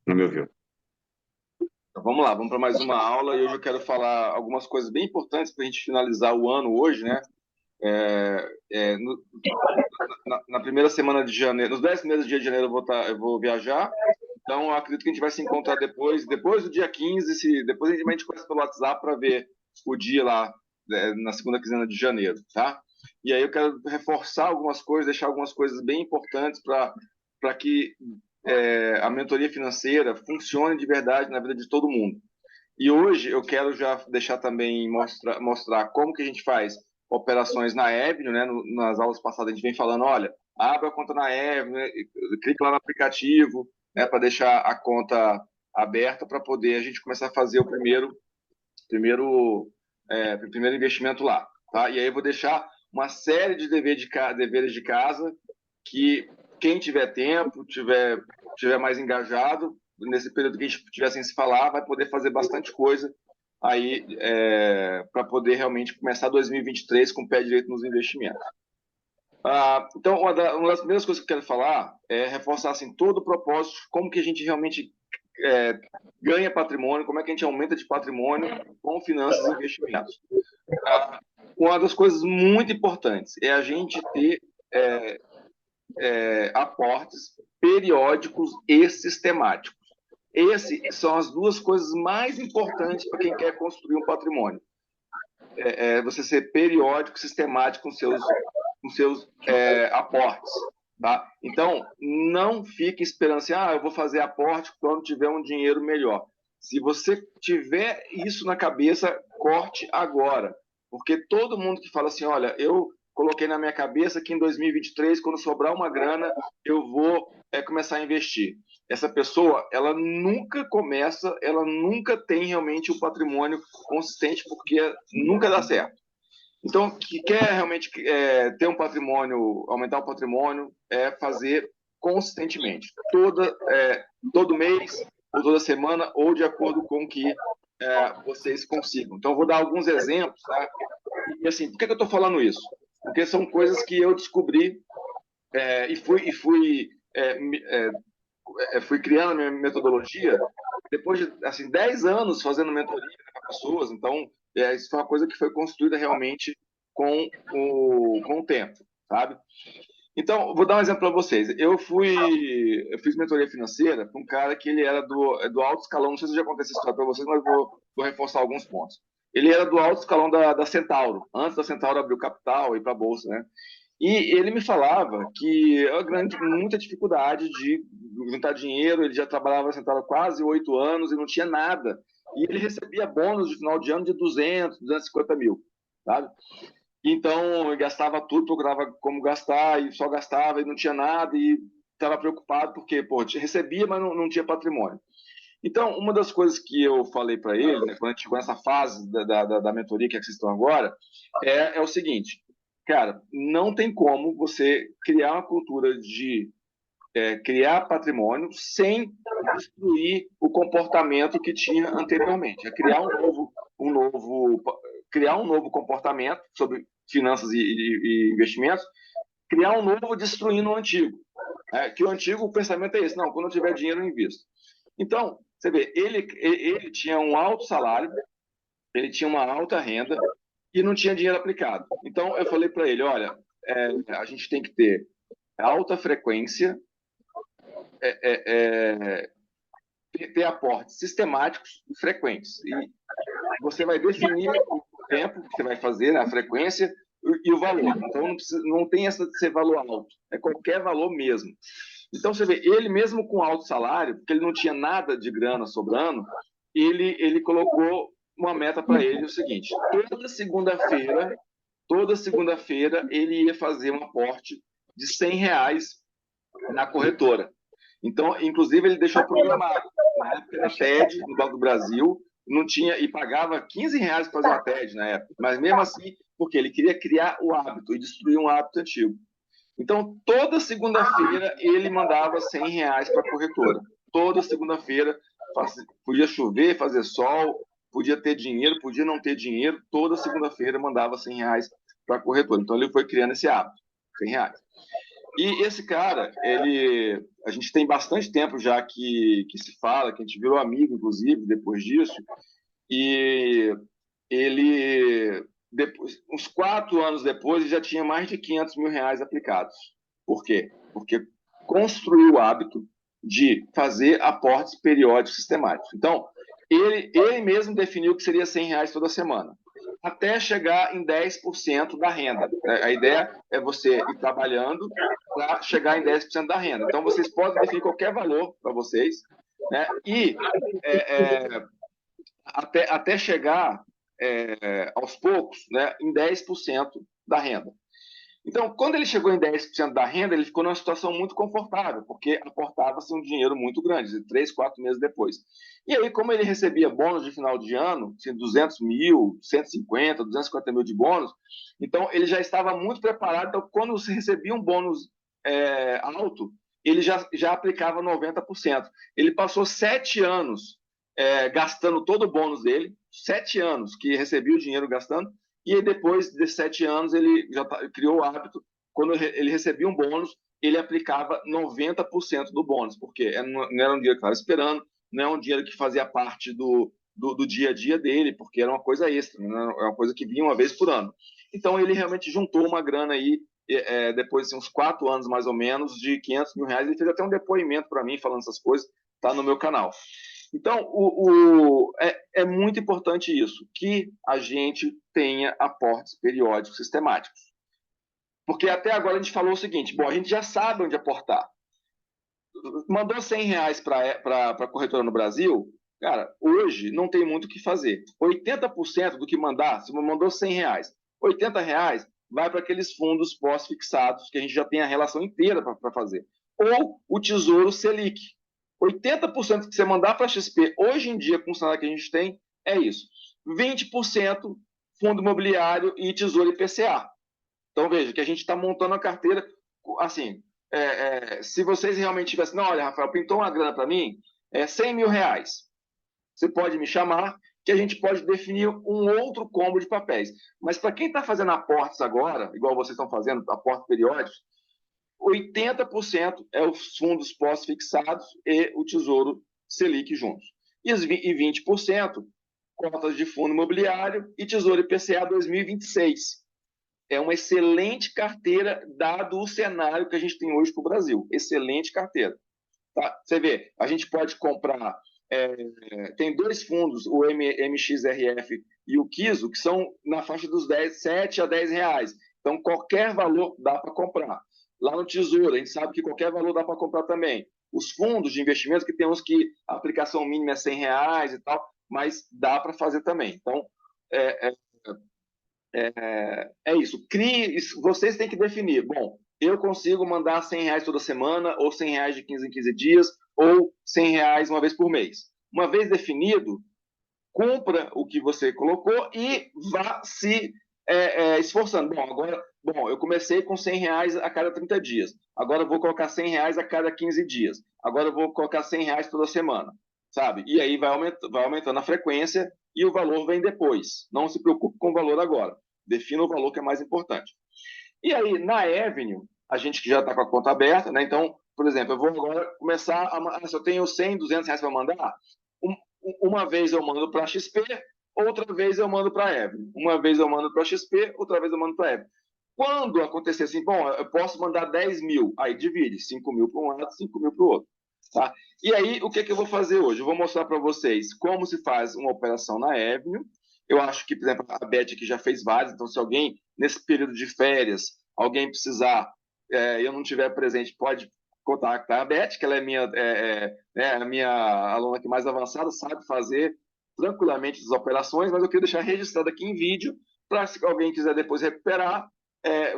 Não me ouviu. Então, vamos lá, vamos para mais uma aula e hoje eu quero falar algumas coisas bem importantes para a gente finalizar o ano hoje, né? É, é, no- na primeira semana de janeiro, nos 10 primeiros dias de janeiro eu vou viajar, então eu acredito que a gente vai se encontrar depois do dia 15, depois a gente conversa pelo WhatsApp para ver o dia lá, na segunda quinzena de janeiro, tá? E aí eu quero reforçar algumas coisas, deixar algumas coisas bem importantes para que a mentoria financeira funcione de verdade na vida de todo mundo. E hoje eu quero já deixar também mostrar como que a gente faz operações na Avenue, né? Nas aulas passadas a gente vem falando, olha, abre a conta na Avenue, né? Clica lá no aplicativo, né? Para deixar a conta aberta para poder a gente começar a fazer o primeiro investimento lá, tá? E aí eu vou deixar uma série de deveres de casa que quem tiver tempo, tiver mais engajado, nesse período que a gente estiver sem se falar, vai poder fazer bastante coisa aí para poder realmente começar 2023 com o pé direito nos investimentos. Então, uma das primeiras coisas que eu quero falar é reforçar assim, todo o propósito, como que a gente realmente é, ganha patrimônio, como é que a gente aumenta de patrimônio com finanças e investimentos. Uma das coisas muito importantes é a gente ter é, aportes periódicos e sistemáticos. Essas são as duas coisas mais importantes para quem quer construir um patrimônio. Você ser periódico, sistemático com seus aportes. Tá? Então, não fique esperando assim, eu vou fazer aporte quando tiver um dinheiro melhor. Se você tiver isso na cabeça, corte agora. Porque todo mundo que fala assim, olha, eu coloquei na minha cabeça que em 2023, quando sobrar uma grana, eu vou começar a investir. Essa pessoa, ela nunca começa, ela nunca tem realmente um patrimônio consistente, porque nunca dá certo. Então, que quer realmente ter um patrimônio, aumentar o patrimônio, é fazer consistentemente, todo mês, ou toda semana, ou de acordo com o que vocês consigam. Então, eu vou dar alguns exemplos, tá? E assim, por que eu estou falando isso? Porque são coisas que eu descobri fui criando a minha metodologia depois de assim 10 anos fazendo mentoria para pessoas. Então, isso foi uma coisa que foi construída realmente com o tempo, sabe? Então, vou dar um exemplo para vocês. Eu fiz mentoria financeira com um cara que ele era do alto escalão. Não sei se eu já contei essa história para vocês, mas vou reforçar alguns pontos. Ele era do alto escalão da Centauro, antes da Centauro abrir o capital e ir para a bolsa, né? E ele me falava que muita dificuldade de juntar dinheiro. Ele já trabalhava na Centauro há quase 8 anos e não tinha nada. E ele recebia bônus de final de ano de 200, 250 mil, sabe? Então, eu gastava tudo, procurava como gastar e só gastava e não tinha nada e estava preocupado porque, pô, recebia, mas não tinha patrimônio. Então, uma das coisas que eu falei para ele, né, quando a gente chegou nessa fase da mentoria que vocês estão agora, é o seguinte, cara, não tem como você criar uma cultura de criar patrimônio sem destruir o comportamento que tinha anteriormente. É criar um novo comportamento sobre finanças e investimentos, criar um novo destruindo o antigo. Que o antigo, o pensamento é esse, não, quando eu tiver dinheiro eu invisto. Então, você vê, ele tinha um alto salário, ele tinha uma alta renda e não tinha dinheiro aplicado. Então, eu falei para ele, olha, a gente tem que ter alta frequência, é, ter aportes sistemáticos e frequentes. E você vai definir o tempo que você vai fazer, né, a frequência e o valor. Então não tem essa de ser valor alto, é qualquer valor mesmo. Então você vê, ele mesmo com alto salário, porque ele não tinha nada de grana sobrando, ele colocou uma meta para ele o seguinte: toda segunda-feira ele ia fazer um aporte de R$ 100 na corretora. Então, inclusive, ele deixou programado. Na época era TED, no Banco do Brasil, não tinha, e pagava R$ 15 para fazer uma TED na época. Mas mesmo assim, porque ele queria criar o hábito e destruir um hábito antigo. Então, toda segunda-feira ele mandava R$ 100 para a corretora. Toda segunda-feira, podia chover, fazer sol, podia ter dinheiro, podia não ter dinheiro, toda segunda-feira mandava R$ 100 para a corretora. Então, ele foi criando esse hábito, R$ 100. E esse cara, a gente tem bastante tempo já que se fala, que a gente virou amigo, inclusive, depois disso, e ele, depois, uns 4 anos depois, ele já tinha mais de 500 mil reais aplicados. Por quê? Porque construiu o hábito de fazer aportes periódicos sistemáticos. Então, ele mesmo definiu que seria 100 reais toda semana, até chegar em 10% da renda. A ideia é você ir trabalhando para chegar em 10% da renda. Então, vocês podem definir qualquer valor para vocês, né? E até chegar aos poucos, né, em 10% da renda. Então, quando ele chegou em 10% da renda, ele ficou numa situação muito confortável, porque aportava-se um dinheiro muito grande, 3, 4 meses depois. E aí, como ele recebia bônus de final de ano, assim, 200 mil, 150, 250 mil de bônus, então ele já estava muito preparado. Então, quando você recebia um bônus alto, ele já aplicava 90%. Ele passou 7 anos gastando todo o bônus dele, 7 anos que recebia o dinheiro gastando, e aí, depois de 7 anos, ele já criou o hábito, quando ele recebia um bônus, ele aplicava 90% do bônus, porque não era um dinheiro que estava esperando, não é um dinheiro que fazia parte do dia a dia dele, porque era uma coisa extra, né? É uma coisa que vinha uma vez por ano. Então, ele realmente juntou uma grana aí, depois de uns 4 anos, mais ou menos, de 500 mil reais. Ele fez até um depoimento para mim, falando essas coisas, está no meu canal. Então, é muito importante isso, que a gente tenha aportes periódicos sistemáticos. Porque até agora a gente falou o seguinte, bom, a gente já sabe onde aportar. Mandou 100 reais para a corretora no Brasil, cara, hoje não tem muito o que fazer. 80% do que mandar, se mandou 100 reais, 80 reais vai para aqueles fundos pós-fixados, que a gente já tem a relação inteira para fazer. Ou o Tesouro Selic. 80% que você mandar para a XP, hoje em dia, com o cenário que a gente tem, é isso. 20% fundo imobiliário e Tesouro IPCA. Então, veja que a gente está montando a carteira, assim, se vocês realmente tivessem, não, olha, Rafael, pintou uma grana para mim, 100 mil reais. Você pode me chamar, que a gente pode definir um outro combo de papéis. Mas para quem está fazendo aportes agora, igual vocês estão fazendo, aportes periódicos, 80% é os fundos pós-fixados e o Tesouro Selic juntos. E 20% cotas de fundo imobiliário e Tesouro IPCA 2026. É uma excelente carteira, dado o cenário que a gente tem hoje para o Brasil. Excelente carteira. Tá? Você vê, a gente pode comprar. Tem 2 fundos, o MXRF e o KISO, que são na faixa dos 7 a 10 reais. Então, qualquer valor dá para comprar. Lá no Tesouro, a gente sabe que qualquer valor dá para comprar também. Os fundos de investimento, que tem uns que a aplicação mínima é 100 reais e tal, mas dá para fazer também. Então, é isso. Vocês têm que definir. Bom, eu consigo mandar 100 reais toda semana, ou 100 reais de 15 em 15 dias, ou 100 reais uma vez por mês. Uma vez definido, cumpra o que você colocou e vá se esforçando. Bom, eu comecei com 100 reais a cada 30 dias. Agora eu vou colocar 100 reais a cada 15 dias. Agora eu vou colocar 100 reais toda semana, sabe? E aí vai aumentando a frequência e o valor vem depois. Não se preocupe com o valor agora. Defina o valor que é mais importante. E aí, na Avenue, a gente que já está com a conta aberta, né? Então, por exemplo, eu vou agora começar se eu tenho 100, 200 reais para mandar, uma vez eu mando para a XP, outra vez eu mando para a Avenue. Uma vez eu mando para a XP, outra vez eu mando para a Avenue. Quando acontecer assim, bom, eu posso mandar 10 mil, aí divide, 5 mil para um lado, 5 mil para o outro. Tá? E aí, o que eu vou fazer hoje? Eu vou mostrar para vocês como se faz uma operação na Avenue. Eu acho que, por exemplo, a Beth aqui já fez várias, então se alguém, nesse período de férias, alguém precisar, eu não estiver presente, pode contactar a Beth, que ela é a minha aluna aqui mais avançada, sabe fazer tranquilamente as operações, mas eu queria deixar registrado aqui em vídeo, para se alguém quiser depois recuperar,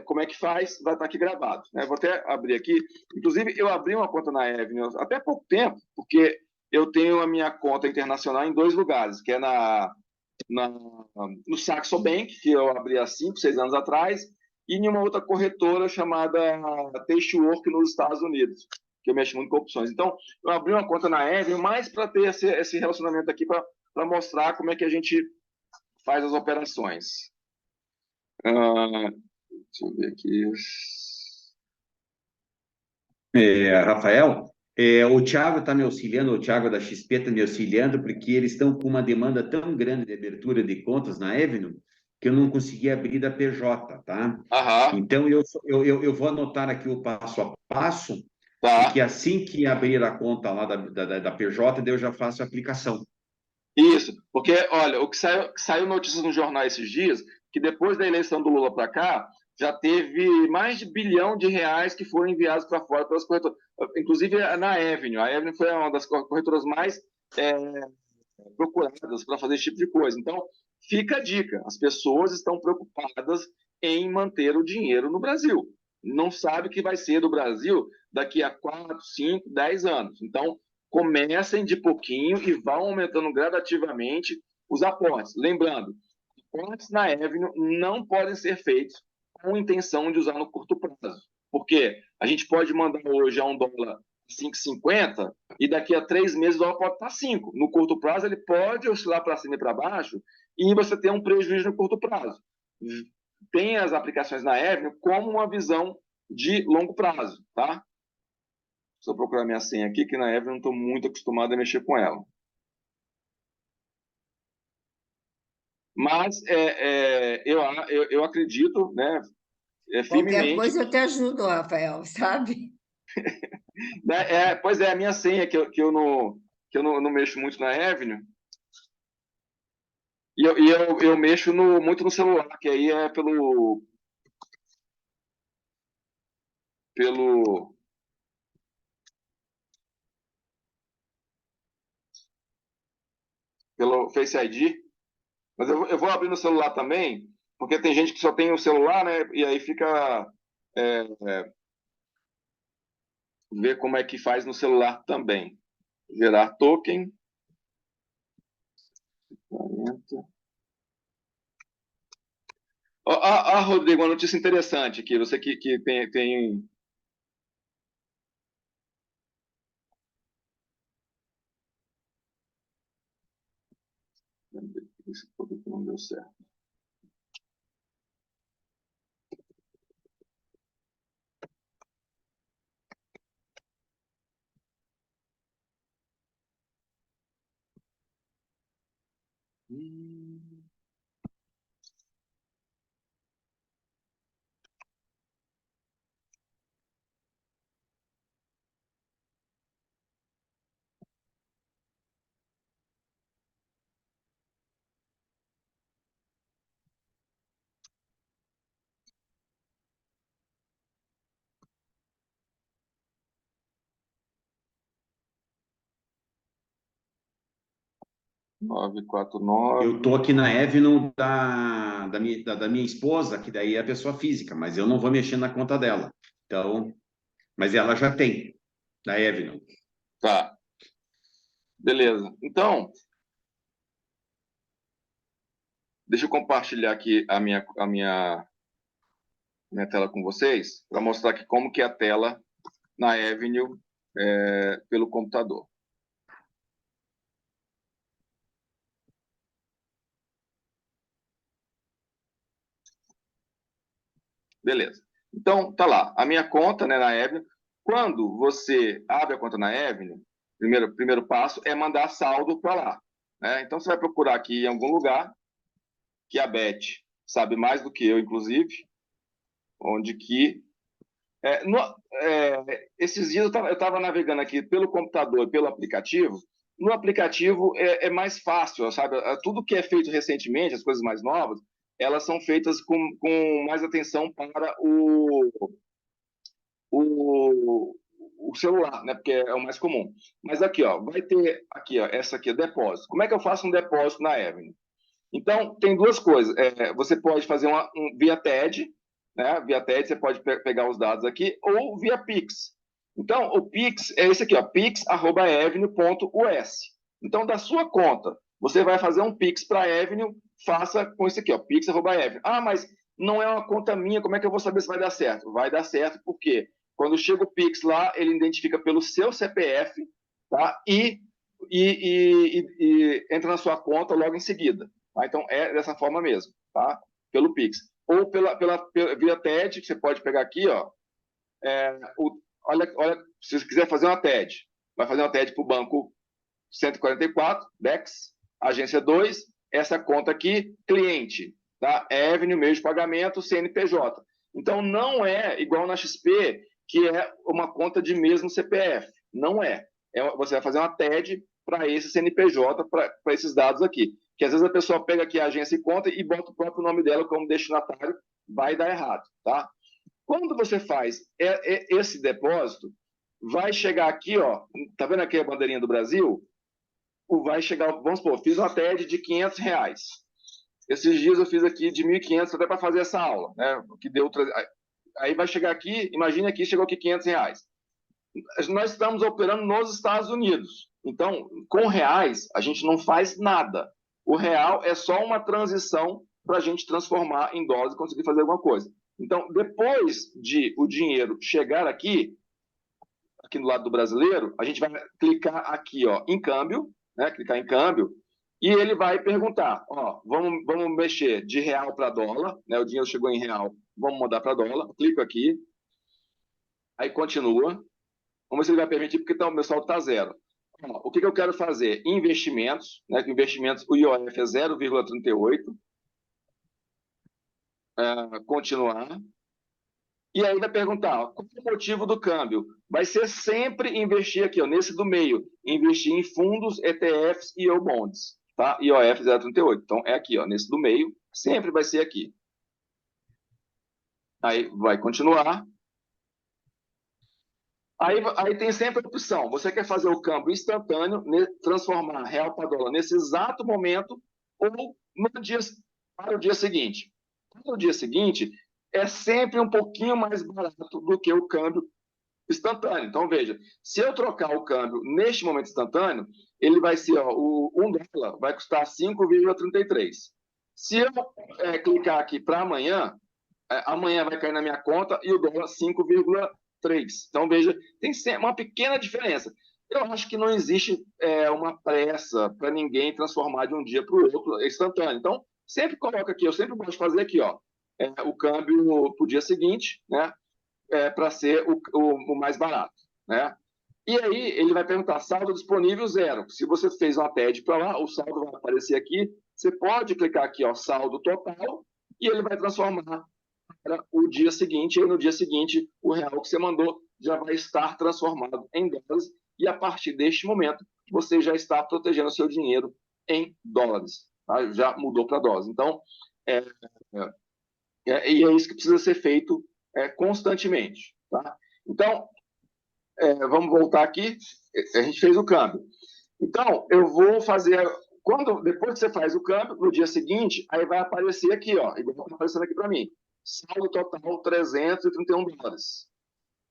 como é que faz, vai estar aqui gravado. Né? Vou até abrir aqui. Inclusive, eu abri uma conta na Avenue até há pouco tempo, porque eu tenho a minha conta internacional em 2 lugares, que é no Saxo Bank, que eu abri há 5, 6 anos atrás, e em uma outra corretora chamada Tastework nos Estados Unidos, que eu mexo muito com opções. Então, eu abri uma conta na Avenue mais para ter esse relacionamento aqui, para mostrar como é que a gente faz as operações. Deixa eu ver aqui. Rafael, o Thiago está me auxiliando, o Thiago da XP está me auxiliando, porque eles estão com uma demanda tão grande de abertura de contas na Avenue que eu não consegui abrir da PJ, tá? Aham, Então, eu vou anotar aqui o passo a passo, porque tá. assim que abrir a conta lá da PJ, daí eu já faço a aplicação. Isso, porque, olha, o que saiu notícias no jornal esses dias, que depois da eleição do Lula para cá, já teve mais de bilhão de reais que foram enviados para fora pelas corretoras, inclusive na Avenue. A Avenue foi uma das corretoras mais é, procuradas para fazer esse tipo de coisa. Então, fica a dica: as pessoas estão preocupadas em manter o dinheiro no Brasil. Não sabe o que vai ser do Brasil daqui a 4, 5, 10 anos. Então, comecem de pouquinho e vão aumentando gradativamente os aportes. Lembrando, aportes na Avenue não podem ser feitos com intenção de usar no curto prazo. Porque a gente pode mandar hoje a $1 5,50 e daqui a 3 meses o dólar pode estar 5. No curto prazo, ele pode oscilar para cima e para baixo e você tem um prejuízo no curto prazo. Tem as aplicações na Avenue como uma visão de longo prazo, tá? Deixa eu procurar minha senha aqui, que na Avenue eu não estou muito acostumado a mexer com ela. Mas eu acredito, né, Qualquer firmemente. coisa eu te ajudo, Rafael, sabe? Pois é, a minha senha, que eu não mexo muito na Avenue, e eu mexo muito no celular, que aí é pelo, pelo Face ID. Mas eu vou abrir no celular também, porque tem gente que só tem o celular, né? E aí fica é, ver como é que faz no celular também. Gerar token. 40. Rodrigo, uma notícia interessante aqui. Você que tem. Esse produto não deu certo. Hum. 949. Eu tô aqui na Avenue da minha esposa, que daí é a pessoa física, mas eu não vou mexer na conta dela. Então, mas ela já tem, da Avenue. Tá, beleza. Então, deixa eu compartilhar aqui a minha tela com vocês, para mostrar aqui como que é a tela na Avenue pelo computador. Beleza. Então, tá lá, a minha conta, né, na Avenue. Quando você abre a conta na Avenue, primeiro passo é mandar saldo para lá, né? Então, você vai procurar aqui em algum lugar, que a Beth sabe mais do que eu, inclusive, onde que... esses dias eu estava navegando aqui pelo computador, pelo aplicativo. No aplicativo é mais fácil, sabe? Tudo que é feito recentemente, as coisas mais novas, elas são feitas com mais atenção para o, o celular, né? Porque é o mais comum. Mas aqui, ó, vai ter aqui, ó, essa aqui, depósito. Como é que eu faço um depósito na Avenue? Então, tem duas coisas. Você pode fazer via TED, né? Via TED você pode pegar os dados aqui, ou via Pix. Então, o Pix é esse aqui, ó, pix@avenue.us. Então, da sua conta, você vai fazer um Pix para a Avenue, faça com esse aqui, ó, pix@avenue. Ah, mas não é uma conta minha, como é que eu vou saber se vai dar certo? Vai dar certo porque quando chega o Pix lá, ele identifica pelo seu CPF, tá? E entra na sua conta logo em seguida. Tá? Então, é dessa forma mesmo, tá? Pelo Pix. Ou via TED, que você pode pegar aqui, ó, olha, se você quiser fazer uma TED, vai fazer uma TED para o banco 144, DEX, agência 2, essa conta aqui, cliente, tá? Avenue, meio de pagamento, CNPJ. Então, não é igual na XP, que é uma conta de mesmo CPF. Não é. Você vai fazer uma TED para esse CNPJ, para esses dados aqui. Que às vezes a pessoa pega aqui a agência e conta e bota o próprio nome dela como destinatário, vai dar errado, tá? Quando você faz esse depósito, vai chegar aqui, ó, tá vendo aqui a bandeirinha do Brasil? Vai chegar, vamos supor, fiz uma TED de R$500. Esses dias eu fiz aqui de 1.500 até para fazer essa aula, né? Que deu aí vai chegar aqui, imagine aqui, chegou aqui R$500. Nós estamos operando nos Estados Unidos. Então, com reais, a gente não faz nada. O real é só uma transição para a gente transformar em dólares e conseguir fazer alguma coisa. Então, depois de o dinheiro chegar aqui no lado do brasileiro, a gente vai clicar aqui, ó, em câmbio, né? Clicar em câmbio, e ele vai perguntar, ó, vamos mexer de real para dólar, né? O dinheiro chegou em real, vamos mudar para dólar. Clico aqui, aí continua. Vamos ver se ele vai permitir, porque o meu saldo está zero. Ó, o que eu quero fazer? Investimentos, né? Investimentos, o IOF é 0,38. Continuar. E aí vai perguntar, qual é o motivo do câmbio? Vai ser sempre investir aqui, ó, nesse do meio, investir em fundos, ETFs e bonds, tá? IOF 038. Então, é aqui, ó, nesse do meio, sempre vai ser aqui. Aí vai continuar. Aí tem sempre a opção, você quer fazer o câmbio instantâneo, transformar real para dólar nesse exato momento, ou para o dia seguinte. Para o dia seguinte, é sempre um pouquinho mais barato do que o câmbio instantâneo. Então, veja, se eu trocar o câmbio neste momento instantâneo, ele vai ser, ó, o $1 vai custar 5,33. Se eu clicar aqui para amanhã, amanhã vai cair na minha conta e o dólar 5,3. Então, veja, tem uma pequena diferença. Eu acho que não existe uma pressa para ninguém transformar de um dia para o outro instantâneo. Então, sempre coloca aqui, eu sempre gosto de fazer aqui, ó, o câmbio para o dia seguinte, né, para ser o mais barato, né? E aí ele vai perguntar, saldo disponível 0. Se você fez uma TED para lá, o saldo vai aparecer aqui, você pode clicar aqui, ó, saldo total, e ele vai transformar para o dia seguinte, e no dia seguinte o real que você mandou já vai estar transformado em dólares, e a partir deste momento você já está protegendo o seu dinheiro em dólares, tá? Já mudou para dólares. Então, e é isso que precisa ser feito constantemente, tá? Então, vamos voltar aqui, a gente fez o câmbio. Então, eu vou fazer, depois que você faz o câmbio, no dia seguinte, aí vai aparecer aqui, ó, igual está aparecendo aqui para mim, saldo total $331,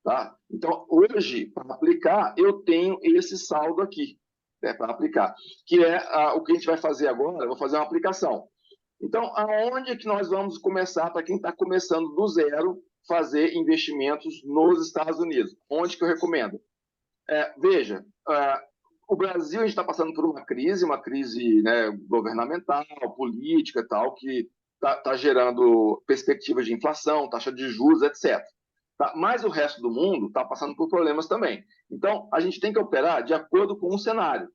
tá? Então, hoje, para aplicar, eu tenho esse saldo aqui, para aplicar, que é o que a gente vai fazer agora, eu vou fazer uma aplicação. Então, aonde que nós vamos começar, para quem está começando do zero, fazer investimentos nos Estados Unidos? Onde que eu recomendo? Veja, o Brasil, a gente está passando por uma crise, né, governamental, política e tal, que está gerando perspectivas de inflação, taxa de juros, etc. Tá? Mas o resto do mundo está passando por problemas também. Então, a gente tem que operar de acordo com o cenário.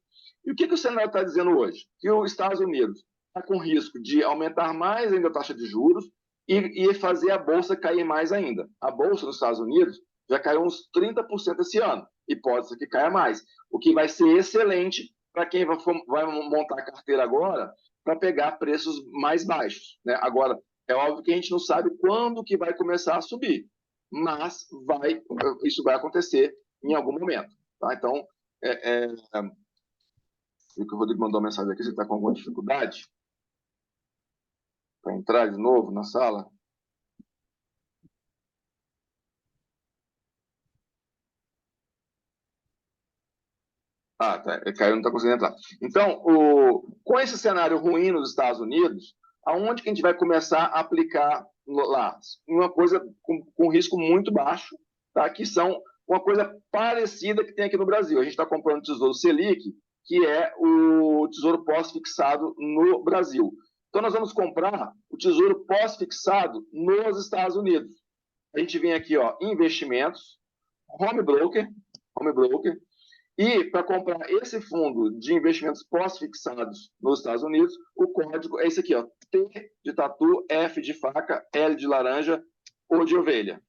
E o que o cenário está dizendo hoje? Que os Estados Unidos está com risco de aumentar mais ainda a taxa de juros e fazer a Bolsa cair mais ainda. A Bolsa nos Estados Unidos já caiu uns 30% esse ano, e pode ser que caia mais, o que vai ser excelente para quem vai montar a carteira agora para pegar preços mais baixos, né? Agora, é óbvio que a gente não sabe quando que vai começar a subir, mas isso vai acontecer em algum momento, tá? Então, o Rodrigo mandou uma mensagem aqui, você está com alguma dificuldade para entrar de novo na sala? Tá. Caiu, não está conseguindo entrar. Então, com esse cenário ruim nos Estados Unidos, aonde que a gente vai começar a aplicar lá? Uma coisa com risco muito baixo, tá? Que são uma coisa parecida que tem aqui no Brasil. A gente está comprando Tesouro Selic, que é o Tesouro Pós-Fixado no Brasil. Então, nós vamos comprar o Tesouro Pós-Fixado nos Estados Unidos. A gente vem aqui, ó, investimentos, Home Broker, Home Broker. E para comprar esse fundo de investimentos pós-fixados nos Estados Unidos, o código é esse aqui, ó, T de tatu, F de faca, L de laranja, O de ovelha.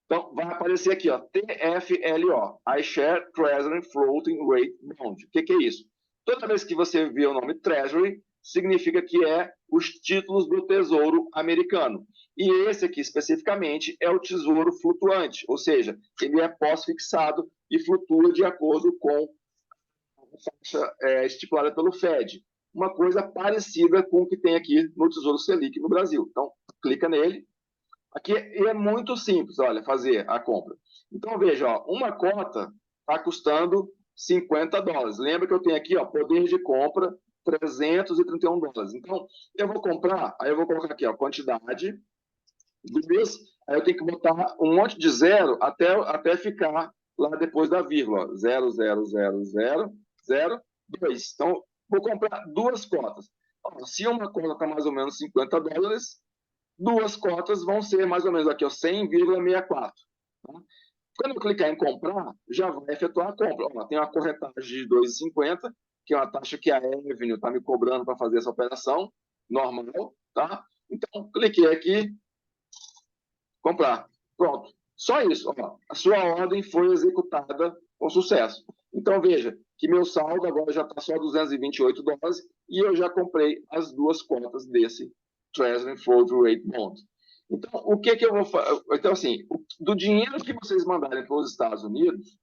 Então, vai aparecer aqui, ó, TFLO, iShare Treasury Floating Rate Bond. O que é isso? Toda vez que você vê o nome Treasury, significa que é os títulos do Tesouro Americano. E esse aqui, especificamente, é o Tesouro Flutuante, ou seja, ele é pós-fixado e flutua de acordo com a taxa estipulada pelo Fed. Uma coisa parecida com o que tem aqui no Tesouro Selic no Brasil. Então, clica nele. Aqui é muito simples, olha, fazer a compra. Então, veja, ó, uma cota está custando $50. Lembra que eu tenho aqui, ó, poder de compra, $331. Então, eu vou comprar, aí eu vou colocar aqui, ó, quantidade, duas, aí eu tenho que botar um monte de zero até ficar lá depois da vírgula, 0,00002. Então, vou comprar duas cotas. Ó, se uma cota está mais ou menos $50, duas cotas vão ser mais ou menos aqui, ó, 100,64. Tá? Quando eu clicar em comprar, já vai efetuar a compra. Ó, tem uma corretagem de 2,50, que é uma taxa que a Avenue está me cobrando para fazer essa operação, normal, tá? Então, cliquei aqui, comprar. Pronto. Só isso. Ó, a sua ordem foi executada com sucesso. Então, veja que meu saldo agora já está só $228 e eu já comprei as duas cotas desse Treasury Floating Rate Bond. Então, o que eu vou fazer? Então, assim, do dinheiro que vocês mandarem para os Estados Unidos,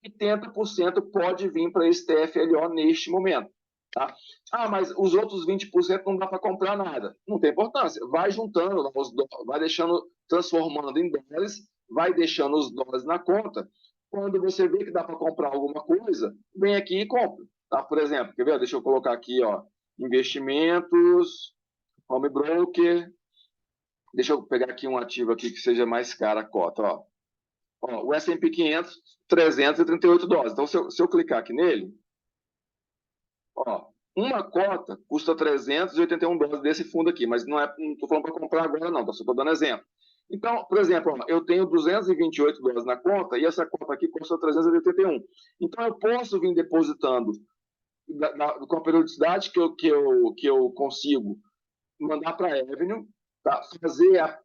80% pode vir para esse TFLO neste momento. Tá? Ah, mas os outros 20% não dá para comprar nada. Não tem importância. Vai juntando, vai deixando, transformando em dólares, vai deixando os dólares na conta. Quando você vê que dá para comprar alguma coisa, vem aqui e compra. Tá? Por exemplo, quer ver? Deixa eu colocar aqui, ó, investimentos, home broker. Deixa eu pegar aqui um ativo aqui que seja mais cara a cota. Ó. Ó, o S&P 500, $338. Então, se eu clicar aqui nele, ó, uma cota custa $381 desse fundo aqui, mas não estou falando para comprar agora, não, só estou dando exemplo. Então, por exemplo, ó, eu tenho $228 na conta e essa conta aqui custa 381. Então, eu posso vir depositando com a periodicidade que eu consigo mandar para a Avenue, tá? Fazer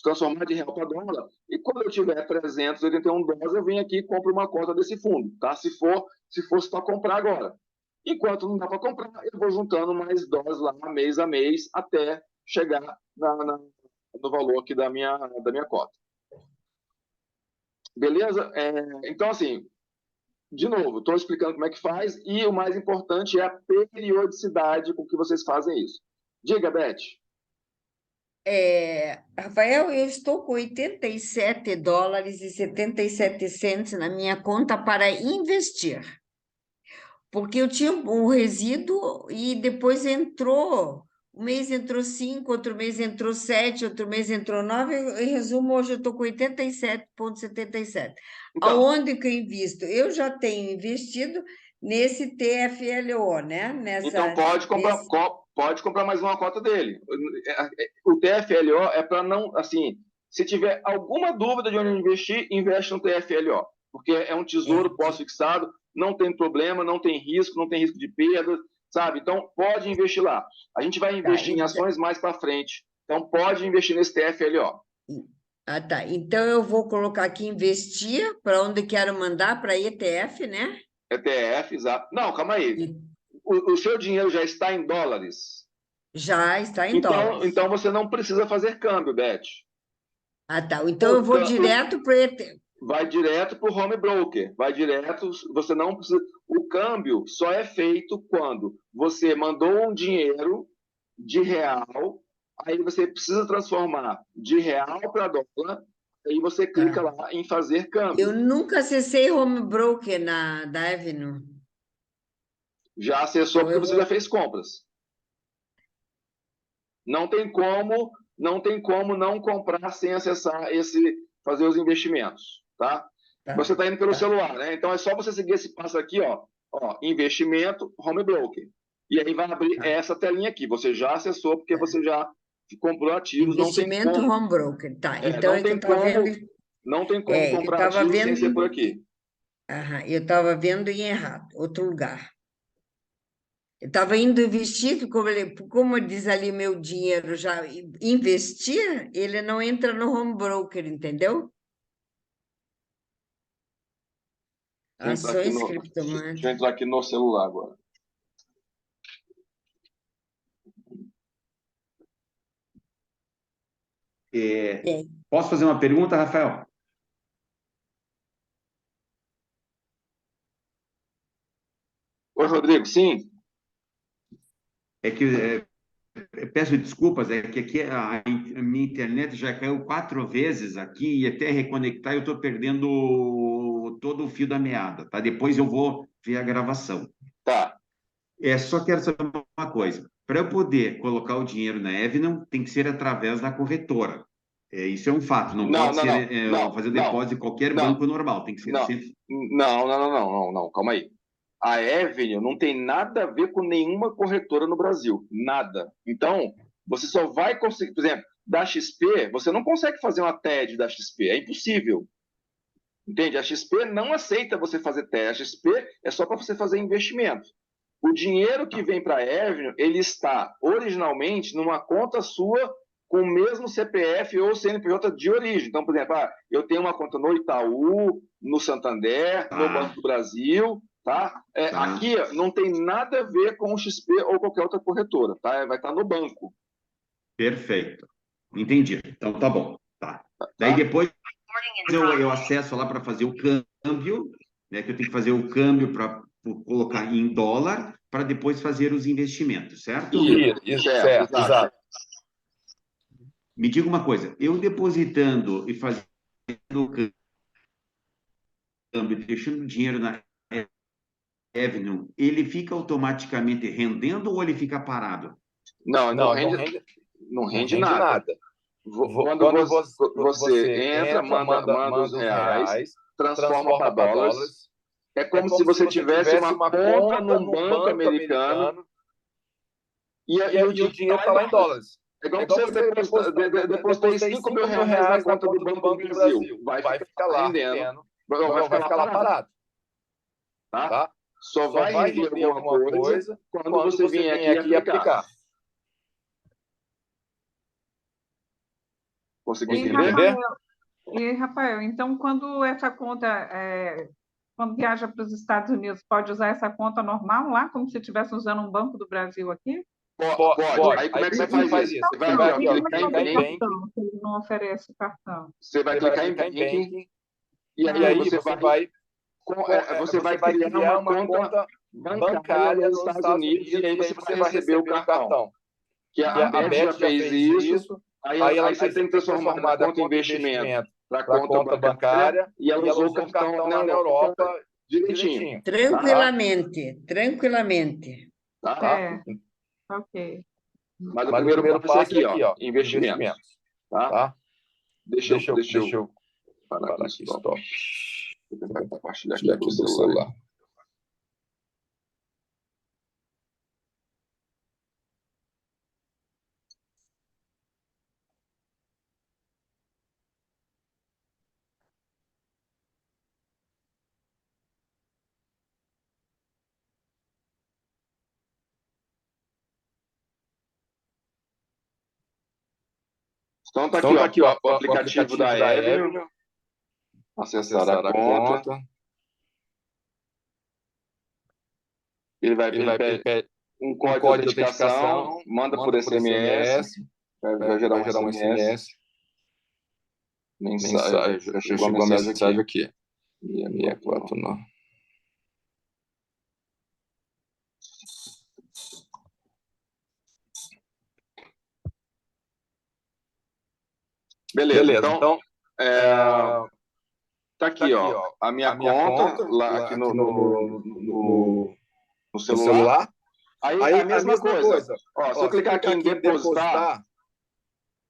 transformar de real para dólar, e quando eu tiver $381, eu venho aqui e compro uma cota desse fundo, tá? Se fosse para comprar agora. Enquanto não dá para comprar, eu vou juntando mais dólares lá mês a mês até chegar no valor aqui da minha cota. Beleza? Então, assim, de novo, estou explicando como é que faz, e o mais importante é a periodicidade com que vocês fazem isso. Diga, Beth. Rafael, eu estou com $87,77 na minha conta para investir, porque eu tinha um resíduo e depois um mês entrou 5, outro mês entrou 7, outro mês entrou 9. Em resumo, hoje eu estou com 87,77. Então, Aonde que eu invisto? Eu já tenho investido nesse TFLO, né? Então pode comprar mais uma cota dele. O TFLO é para não, assim, se tiver alguma dúvida de onde investir, investe no TFLO, porque é um tesouro pós-fixado, não tem problema, não tem risco de perda, sabe? Então pode investir lá. A gente vai investir em ações mais para frente. Então pode investir nesse TFLO. Ah, tá. Então eu vou colocar aqui investir para onde quero mandar, para ETF, né? ETF, exato. Não, calma aí. O seu dinheiro já está em dólares? Já está em dólares. Então você não precisa fazer câmbio, Beth. Ah, tá. Então eu vou direto para o ETF. Vai direto para o home broker. Vai direto, você não precisa. O câmbio só é feito quando você mandou um dinheiro de real, aí você precisa transformar de real para dólar, aí você clica lá em fazer câmbio. Eu nunca acessei home broker da Avenue. Já acessou porque você já fez compras. Não tem como não comprar sem acessar fazer os investimentos, tá? Você está indo pelo celular, né? Então é só você seguir esse passo aqui, ó, investimento, home broker. E aí vai abrir essa telinha aqui. Você já acessou porque você já comprou ativos. Investimento, não tem como, home broker, tá? Então não tem como Não tem como eu comprar estava ativo sem ser vendo, por aqui. eu estava vendo em errado, outro lugar. Eu estava indo investir, como diz ali meu dinheiro já, investir, ele não entra no home broker, entendeu? Ações, Deixa eu criptomoedas. entrar aqui no celular agora. É. Posso fazer uma pergunta, Rafael? Oi, Rodrigo, sim? É que peço desculpas, é que aqui a minha internet já caiu 4 vezes aqui e até reconectar eu estou perdendo todo o fio da meada, tá? Depois eu vou ver a gravação. Tá. Só quero saber uma coisa. Para eu poder colocar o dinheiro na Evinum, tem que ser através da corretora. Isso é um fato. Não Não, pode não, ser não, não, fazer não, depósito em qualquer não, banco normal. Tem que ser não, sempre. não, não, não, não, não, não, calma aí. A Avenue não tem nada a ver com nenhuma corretora no Brasil. Nada. Então, você só vai conseguir, por exemplo, da XP, você não consegue fazer uma TED da XP. É impossível. Entende? A XP não aceita você fazer TED. A XP é só para você fazer investimento. O dinheiro que vem para a Avenue, ele está originalmente numa conta sua com o mesmo CPF ou CNPJ de origem. Então, por exemplo, eu tenho uma conta no Itaú, no Santander, no Banco do Brasil, tá? Aqui não tem nada a ver com o XP ou qualquer outra corretora, tá? Vai estar no banco. Perfeito. Entendi. Então tá bom. Tá. Daí Tá? depois eu acesso lá para fazer o câmbio, né? Que eu tenho que fazer o câmbio para colocar em dólar para depois fazer os investimentos, certo? Isso, certo, exato. Me diga uma coisa, eu depositando e fazendo o câmbio, deixando o dinheiro na Avenue, ele fica automaticamente rendendo ou ele fica parado? Não rende nada. Quando você entra, manda os reais, transforma para dólares. É como se você tivesse uma conta num banco americano e o dinheiro está lá em dólares. É igual você depositei 5 mil reais na conta do Banco do Brasil. Vai ficar lá rendendo, vai ficar lá parado. Tá? Só vai render alguma coisa quando você vier aqui aplicar. Conseguiu entender? Rafael, então, quando essa conta, quando viaja para os Estados Unidos, pode usar essa conta normal lá, como se estivesse usando um Banco do Brasil aqui? Pode. Aí como é que você faz isso? Você vai clicar em banking. Se ele não oferece cartão. Você vai clicar em banking e aí você vai criar uma conta bancária nos Estados Unidos e aí você vai receber o cartão. Que a Beth já fez isso. Aí você tem que transformar da conta de investimento para a conta bancária e ela usou o cartão lá na Europa direitinho. Tranquilamente. Tá? Ok. Mas o primeiro passo é aqui, ó, investimentos. Tá? Deixa eu parar aqui, stop. Vou tentar compartilhar aqui do celular. Então tá aqui, ó, o aplicativo da Avenue. Acessar a conta. Ele vai pedir um código de autenticação, manda por SMS, vai gerar um SMS. Mensagem, já chegou a mensagem aqui. 649. Beleza, então tá aqui, ó, a minha conta lá aqui no celular. Aí a mesma coisa. Ó, se eu clicar aqui em depositar,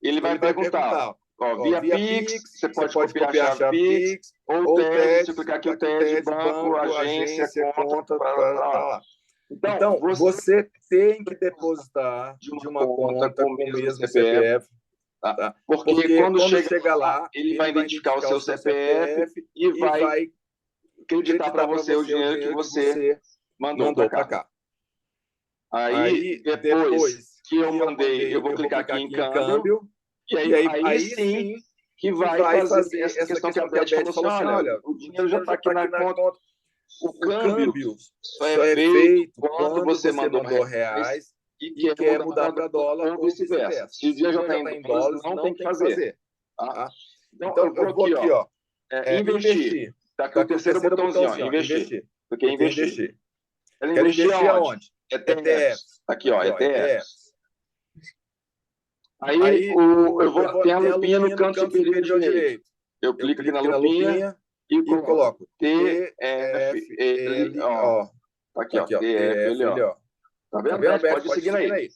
ele vai perguntar, ó, via Pix, você pode copiar a chave Pix, ou TED, se eu clicar aqui o TED, banco, agência, conta, lá. Então, você tem que depositar de uma conta com o mesmo CPF tá? Porque quando chega lá, ele vai identificar o seu CPF e vai acreditar para você o dinheiro que você mandou para cá. Aí, depois que eu mandei, eu vou clicar aqui em câmbio, e aí sim que vai fazer essa questão que a Beth falou assim, olha, o dinheiro já está aqui na conta. O câmbio só é feito quando você mandou reais e quer mudar para dólar ou vice-versa. Se o dinheiro já está em dólares, não tem que fazer. Tá? Então, eu vou aqui, ó, investir. Está aqui o terceiro botãozinho, ó, investir. Porque investir. Quero investir aonde? ETFs. Aqui, ó, ETFs. Aí eu vou ter a lupinha no canto superior direito. Eu clico aqui na lupinha e coloco TFL, ó. Aqui, ó, TFL, ó. Tá vendo? Pode ir seguindo aí.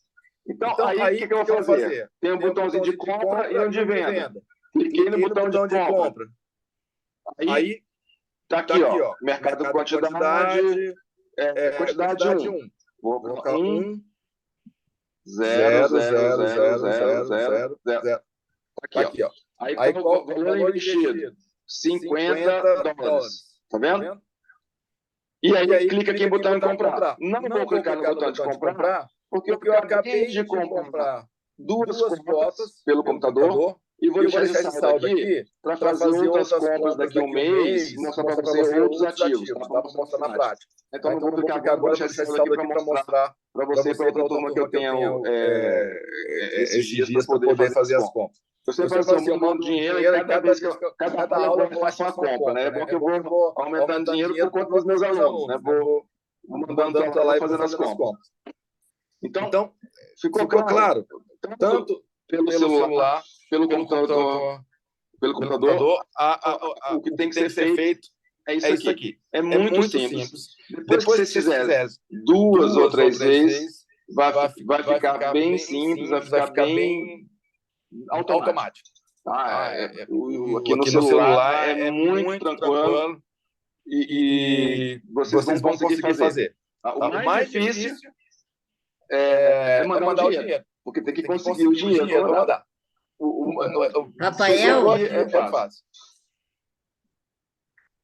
Então, aí o que eu vou fazer? Tem um botãozinho de compra e um de venda. Cliquei no botão de compra. Aí, tá aqui, ó, mercado quantidade, quantidade 1. Vou colocar 1, 0, 0, 0, 0, 0, 0. Tá aqui, ó. Aí qual o valor investido? 50 dólares. Tá vendo? E aí clica aqui em botão de comprar. Não vou clicar no botão de comprar, porque eu acabei de comprar 2 cotas pelo computador e vou deixar esse saldo aqui para fazer outras compras daqui a um mês, mostrar para você outros ativos, tá? Para mostrar na prática. Então, eu vou clicar agora, vou deixar esse saldo aqui para mostrar para você e para outra turma que eu tenho esses dias para poder fazer as compras. Eu sempre falo assim, eu mando dinheiro e cada vez que cada aula eu faço uma compra, né? É bom que eu vou aumentando dinheiro por conta dos meus alunos, né? Vou mandando para lá e fazendo as compras. Então, ficou claro? Tanto pelo celular, pelo computador, o que tem que ser feito é isso aqui. É muito simples. Depois que você fizer 2 ou 3 vezes, vai ficar bem simples, vai ficar bem automático. Aqui no celular é muito tranquilo e vocês vão conseguir fazer. O mais difícil é mandar o dinheiro, porque tem que conseguir o dinheiro para mandar. Rafael, é fácil.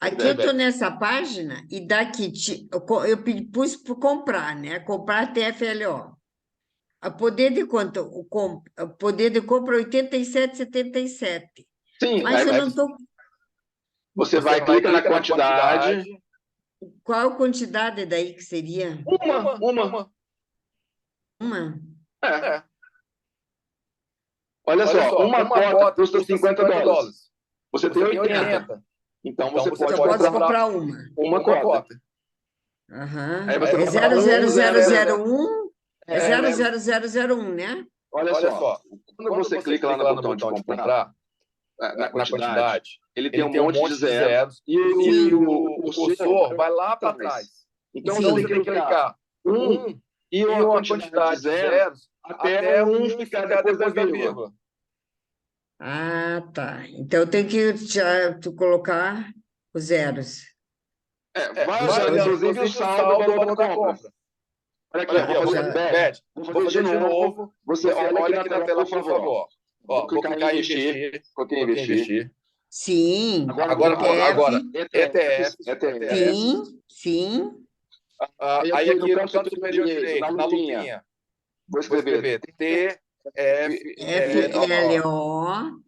Aqui eu estou nessa página e daqui eu pus para comprar, né? Comprar TFLO. O poder de quanto? O poder de compra 87,77. Sim, mas eu não estou. Você vai clicar na quantidade. Qual a quantidade daí que seria? Uma. É. Olha só, uma cota custa 50 dólares. Você tem 80. Então você pode comprar uma cota. Uhum. Aí você é 00001, é 00001, né? Olha só, quando você clica lá no botão de comprar, na quantidade, ele tem um monte de zeros e o cursor vai lá para trás. Então você tem que clicar 1 e uma quantidade de zeros até 1 ficar depois da vírgula. Ah, tá. Então tem que colocar os zeros. Vai olhando, inclusive, o saldo do valor da compra. Olha aqui, vou fazer de novo. Você olha aqui na tela, por favor. Vou clicar em investir. Coloquei em investir. Sim. Agora ETF. Sim. Aí aqui no canto superior direito, na lupinha, vou escrever TFLO,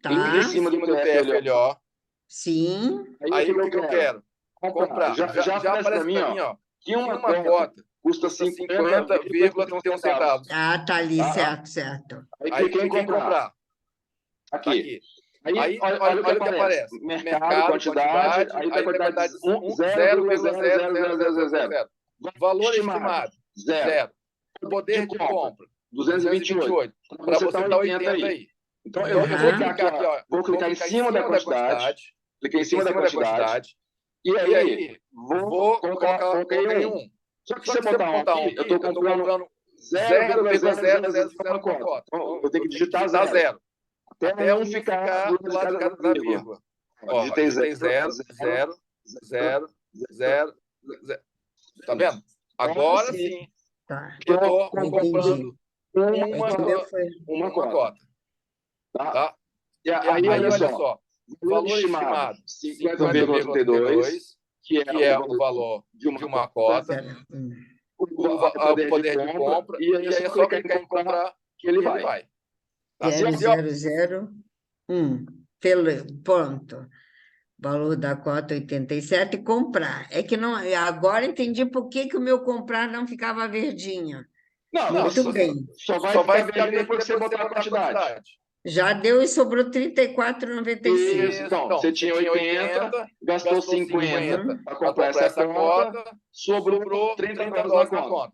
tá? Em cima do TFLO. Sim. Aí o que eu quero? Comprar. Já aparece para mim, ó, que uma cota custa 50,31 centavos. Ah, tá ali, certo. Aí cliquei em comprar. Aqui. Aí olha o que aparece. Mercado, quantidade, aí tem a quantidade 0,00000. Valor estimado, 0. Poder de compra, 228. Para você dar 80 aí. Então, eu vou clicar aqui, ó. Vou clicar em cima da quantidade. Cliquei em cima da quantidade. E aí, vou coloquei 1. Só que se você botar 1 aqui, eu estou comprando 0,000 cota. Eu tenho que digitar 0. Até 1 ficar do lado de cada vírgula. Digitei 0, 0, 0, 0, 0. Tá vendo? Agora sim. Tá. Eu estou comprando uma cota. Tá? Tá? E E aí, olha só, valor estimado 50,32, que é o valor de de uma cota, o poder de compra, e aí é só clicar em comprar que ele vai. Tá? 0001. Pronto. Valor da cota 87, comprar. É que não, agora entendi por que que o meu comprar não ficava verdinho. Não, Muito bem. só vai ficar verde depois que você botar a quantidade. Já deu e sobrou R$ 34,95. Isso, então, você tinha 80, gastou 50 para comprar essa cota, sobrou 30 dólares na conta.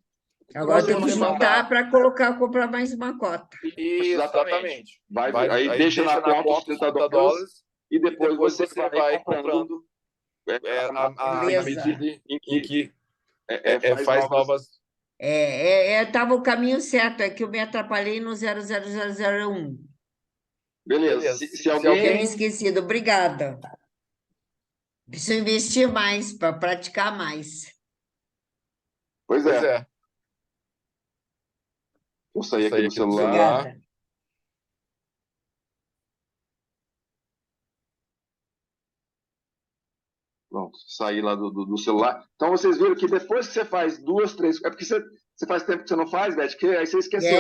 Agora tem que juntar para comprar mais uma cota. Exatamente. Aí deixa na conta os 30 dólares e depois você vai comprando à medida em que faz novas. Estava o caminho certo, é que eu me atrapalhei no 00001. Beleza. Se Eu alguém... tinha me esquecido, obrigada. Preciso investir mais para praticar mais. Pois é. Vou sair aqui do celular. Obrigada. Pronto, sair lá do celular. Então, vocês viram que depois que você faz 2, 3... É porque você faz tempo que você não faz, Beth, que aí você esqueceu.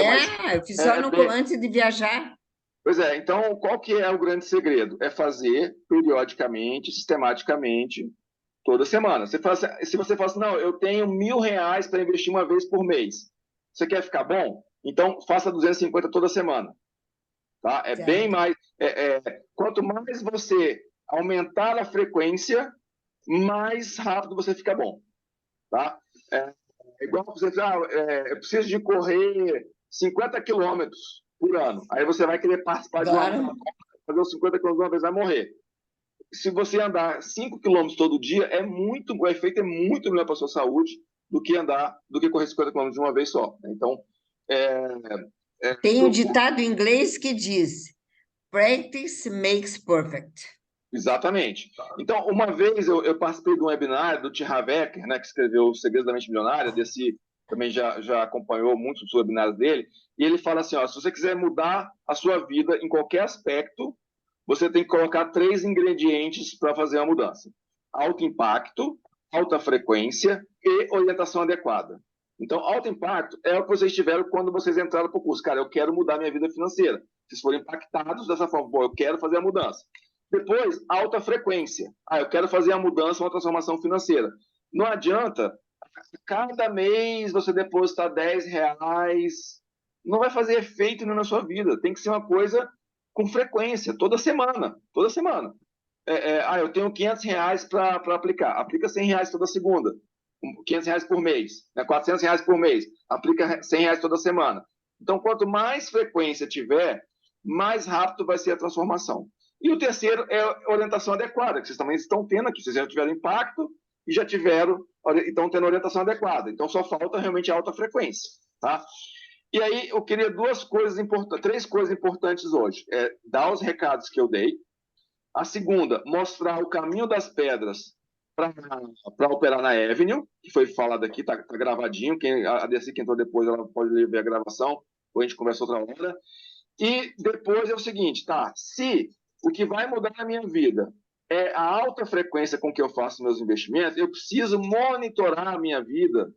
Eu fiz só antes de viajar. Pois é, então, qual que é o grande segredo? É fazer periodicamente, sistematicamente, toda semana. Se você fala assim, não, eu tenho R$1.000 para investir uma vez por mês. Você quer ficar bom? Então, faça 250 toda semana. Tá? É bem mais... quanto mais você aumentar a frequência, mais rápido você fica bom. Tá? É igual você dizer, eu preciso de correr 50 quilômetros por ano. Aí você vai querer participar de uma fazer os 50 quilômetros uma vez, vai morrer. Se você andar 5 quilômetros todo dia, o efeito é muito melhor para a sua saúde do que correr 50 quilômetros de uma vez só. Então, tem um ditado em inglês que diz: practice makes perfect. Exatamente. Então, uma vez eu participei de um webinar do T. Harv Eker, né, que escreveu O Segredo da Mente Milionária, também já acompanhou muitos dos webinários dele, e ele fala assim, se você quiser mudar a sua vida em qualquer aspecto, você tem que colocar 3 ingredientes para fazer a mudança. Alto impacto, alta frequência e orientação adequada. Então, alto impacto é o que vocês tiveram quando vocês entraram para o curso. Cara, eu quero mudar minha vida financeira. Vocês foram impactados dessa forma. Eu quero fazer a mudança. Depois, alta frequência. Eu quero fazer a mudança, uma transformação financeira. Não adianta, cada mês você depositar R$10, não vai fazer efeito na sua vida. Tem que ser uma coisa com frequência, toda semana. Toda semana. Eu tenho R$500 para aplicar. Aplica R$100 toda segunda. R$500 por mês. R$400 por mês. Aplica R$100 toda semana. Então, quanto mais frequência tiver, mais rápido vai ser a transformação. E o terceiro é a orientação adequada, que vocês também estão tendo aqui. Vocês já tiveram impacto e já estão tendo orientação adequada. Então, só falta realmente a alta frequência. Tá? E aí, eu queria 3 coisas importantes hoje. Dar os recados que eu dei. A segunda, mostrar o caminho das pedras para operar na Avenue, que foi falado aqui, está gravadinho. A Desi que entrou depois, ela pode ver a gravação, ou a gente conversa outra hora. E depois é o seguinte, se o que vai mudar na minha vida é a alta frequência com que eu faço meus investimentos, eu preciso monitorar a minha vida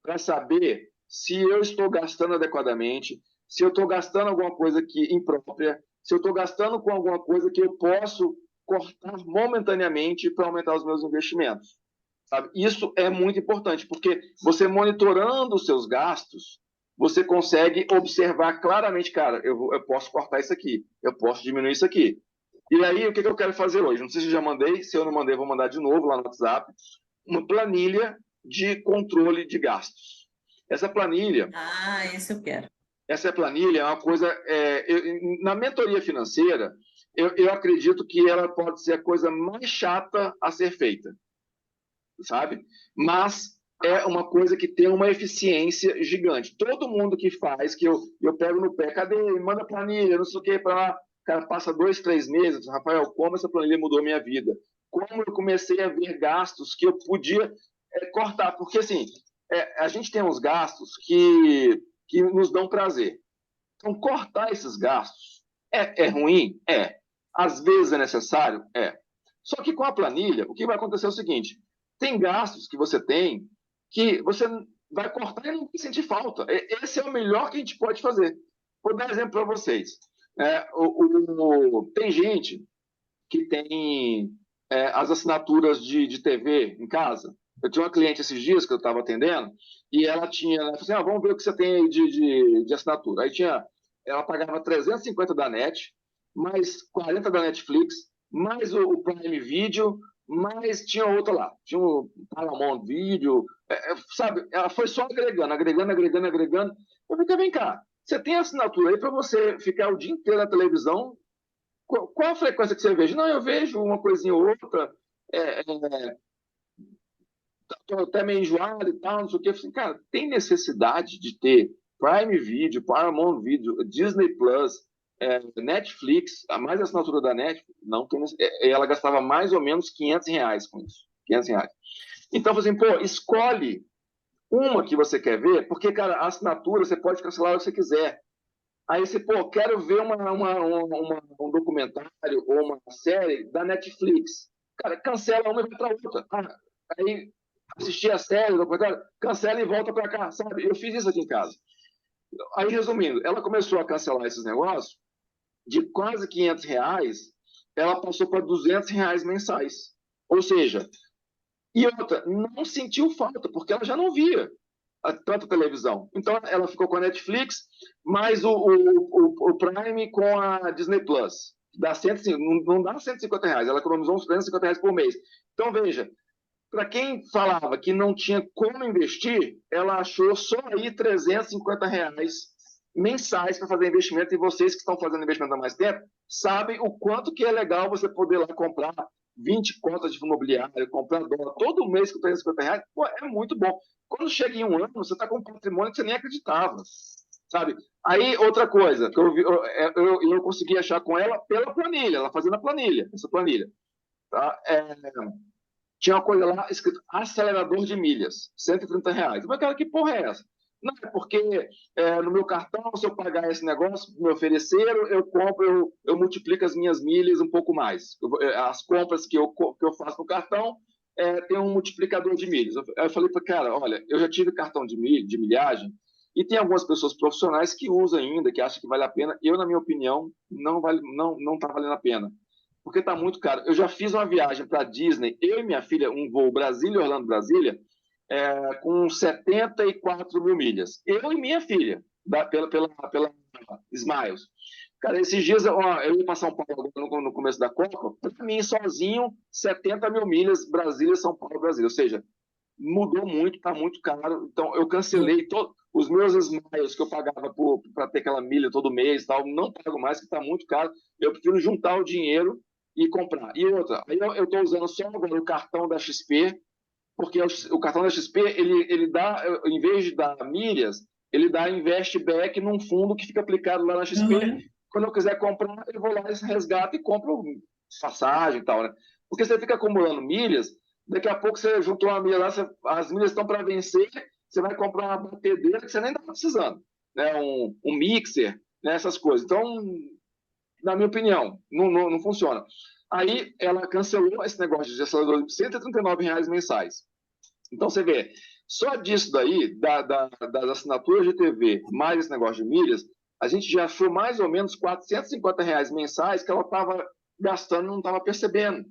para saber se eu estou gastando adequadamente, se eu estou gastando alguma coisa imprópria, se eu estou gastando com alguma coisa que eu posso cortar momentaneamente para aumentar os meus investimentos. Sabe? Isso é muito importante, porque você monitorando os seus gastos, você consegue observar claramente, cara, eu posso cortar isso aqui, eu posso diminuir isso aqui. E aí, o que eu quero fazer hoje? Não sei se eu já mandei, se eu não mandei, vou mandar de novo lá no WhatsApp, uma planilha de controle de gastos. Essa planilha... isso eu quero. Essa planilha é uma coisa... na mentoria financeira, eu acredito que ela pode ser a coisa mais chata a ser feita, sabe? Mas é uma coisa que tem uma eficiência gigante. Todo mundo que faz, que eu pego no pé, cadê? Manda planilha, não sei o que, para lá. Cara, passa 2, 3 meses, Rafael, como essa planilha mudou a minha vida? Como eu comecei a ver gastos que eu podia cortar? Porque, assim, a gente tem uns gastos que nos dão prazer. Então, cortar esses gastos É ruim? É. Às vezes é necessário? É. Só que com a planilha, o que vai acontecer é o seguinte, tem gastos que você tem que você vai cortar e não vai sentir falta. Esse é o melhor que a gente pode fazer. Vou dar um exemplo para vocês. Tem gente que tem as assinaturas de TV em casa. Eu tinha uma cliente esses dias que eu estava atendendo e ela falou assim, vamos ver o que você tem aí de assinatura. Aí ela pagava 350 da NET, mais 40 da Netflix, mais o Prime Video, mas tinha outra lá, tinha o Paramount Video, sabe? Ela foi só agregando. Eu falei, vem cá, você tem assinatura aí para você ficar o dia inteiro na televisão? Qual a frequência que você veja? Não, eu vejo uma coisinha ou outra, tô até meio enjoado e tal, não sei o quê. Eu falei, cara, tem necessidade de ter Prime Video, Paramount Video, Disney Plus, Netflix, a mais assinatura da Netflix, não tem, ela gastava mais ou menos R$ 500 com isso. R$ 500. Então, eu falei assim, pô, escolhe uma que você quer ver, porque, cara, a assinatura você pode cancelar o que você quiser. Aí você, pô, quero ver um documentário ou uma série da Netflix. Cara, cancela uma e vai para outra. Aí assistir a série, o documentário, cancela e volta para cá, sabe? Eu fiz isso aqui em casa. Aí, resumindo, ela começou a cancelar esses negócios, de quase R$ 500, ela passou para R$ 200 mensais. Ou seja, e outra, não sentiu falta, porque ela já não via tanta televisão. Então, ela ficou com a Netflix, mais o Prime com a Disney Plus. Dá não dá R$ 150, ela economizou uns R$ 350 por mês. Então, veja, para quem falava que não tinha como investir, ela achou só aí R$ 350 mensais para fazer investimento, e vocês que estão fazendo investimento há mais tempo sabem o quanto que é legal você poder lá comprar 20 contas de fundo imobiliário, comprar dólar todo mês com R$ 350, pô, é muito bom. Quando chega em um ano, você está com um patrimônio que você nem acreditava, sabe? Aí, outra coisa, que eu consegui achar com ela pela planilha, ela fazendo a planilha, essa planilha. Tá? Tinha uma coisa lá escrito acelerador de milhas, R$ 130. Mas, cara, que porra é essa? Não, é porque no meu cartão, se eu pagar esse negócio, me ofereceram, eu compro, eu multiplico as minhas milhas um pouco mais. As compras que eu faço no cartão tem um multiplicador de milhas. Eu falei para cara, olha, eu já tive cartão de milhagem e tem algumas pessoas profissionais que usam ainda, que acham que vale a pena. Eu, na minha opinião, não tá valendo a pena. Porque está muito caro. Eu já fiz uma viagem para a Disney, eu e minha filha, um voo Brasília-Orlando-Brasília, com 74 mil milhas. Eu e minha filha, pela Smiles. Cara, esses dias eu ia para São Paulo no começo da Copa, para mim, sozinho, 70 mil milhas, Brasília, São Paulo, Brasília. Ou seja, mudou muito, está muito caro. Então, eu cancelei os meus Smiles que eu pagava para ter aquela milha todo mês, tal, não pago mais, que está muito caro. Eu prefiro juntar o dinheiro e comprar. E outra, aí eu estou usando só agora o cartão da XP, porque o cartão da XP, ele dá, em vez de dar milhas, ele dá investback num fundo que fica aplicado lá na XP. Uhum. Quando eu quiser comprar, eu vou lá, resgato e compro passagem e tal, né? Porque você fica acumulando milhas, daqui a pouco você juntou uma milha lá, as milhas estão para vencer, você vai comprar uma batedeira que você nem está precisando, né? Um mixer, né? Essas coisas. Então, na minha opinião, não funciona. Aí ela cancelou esse negócio de acelerador de R$ 139 mensais. Então você vê, só disso daí, das assinaturas de TV, mais esse negócio de milhas, a gente já achou mais ou menos R$ 450 mensais que ela estava gastando e não estava percebendo.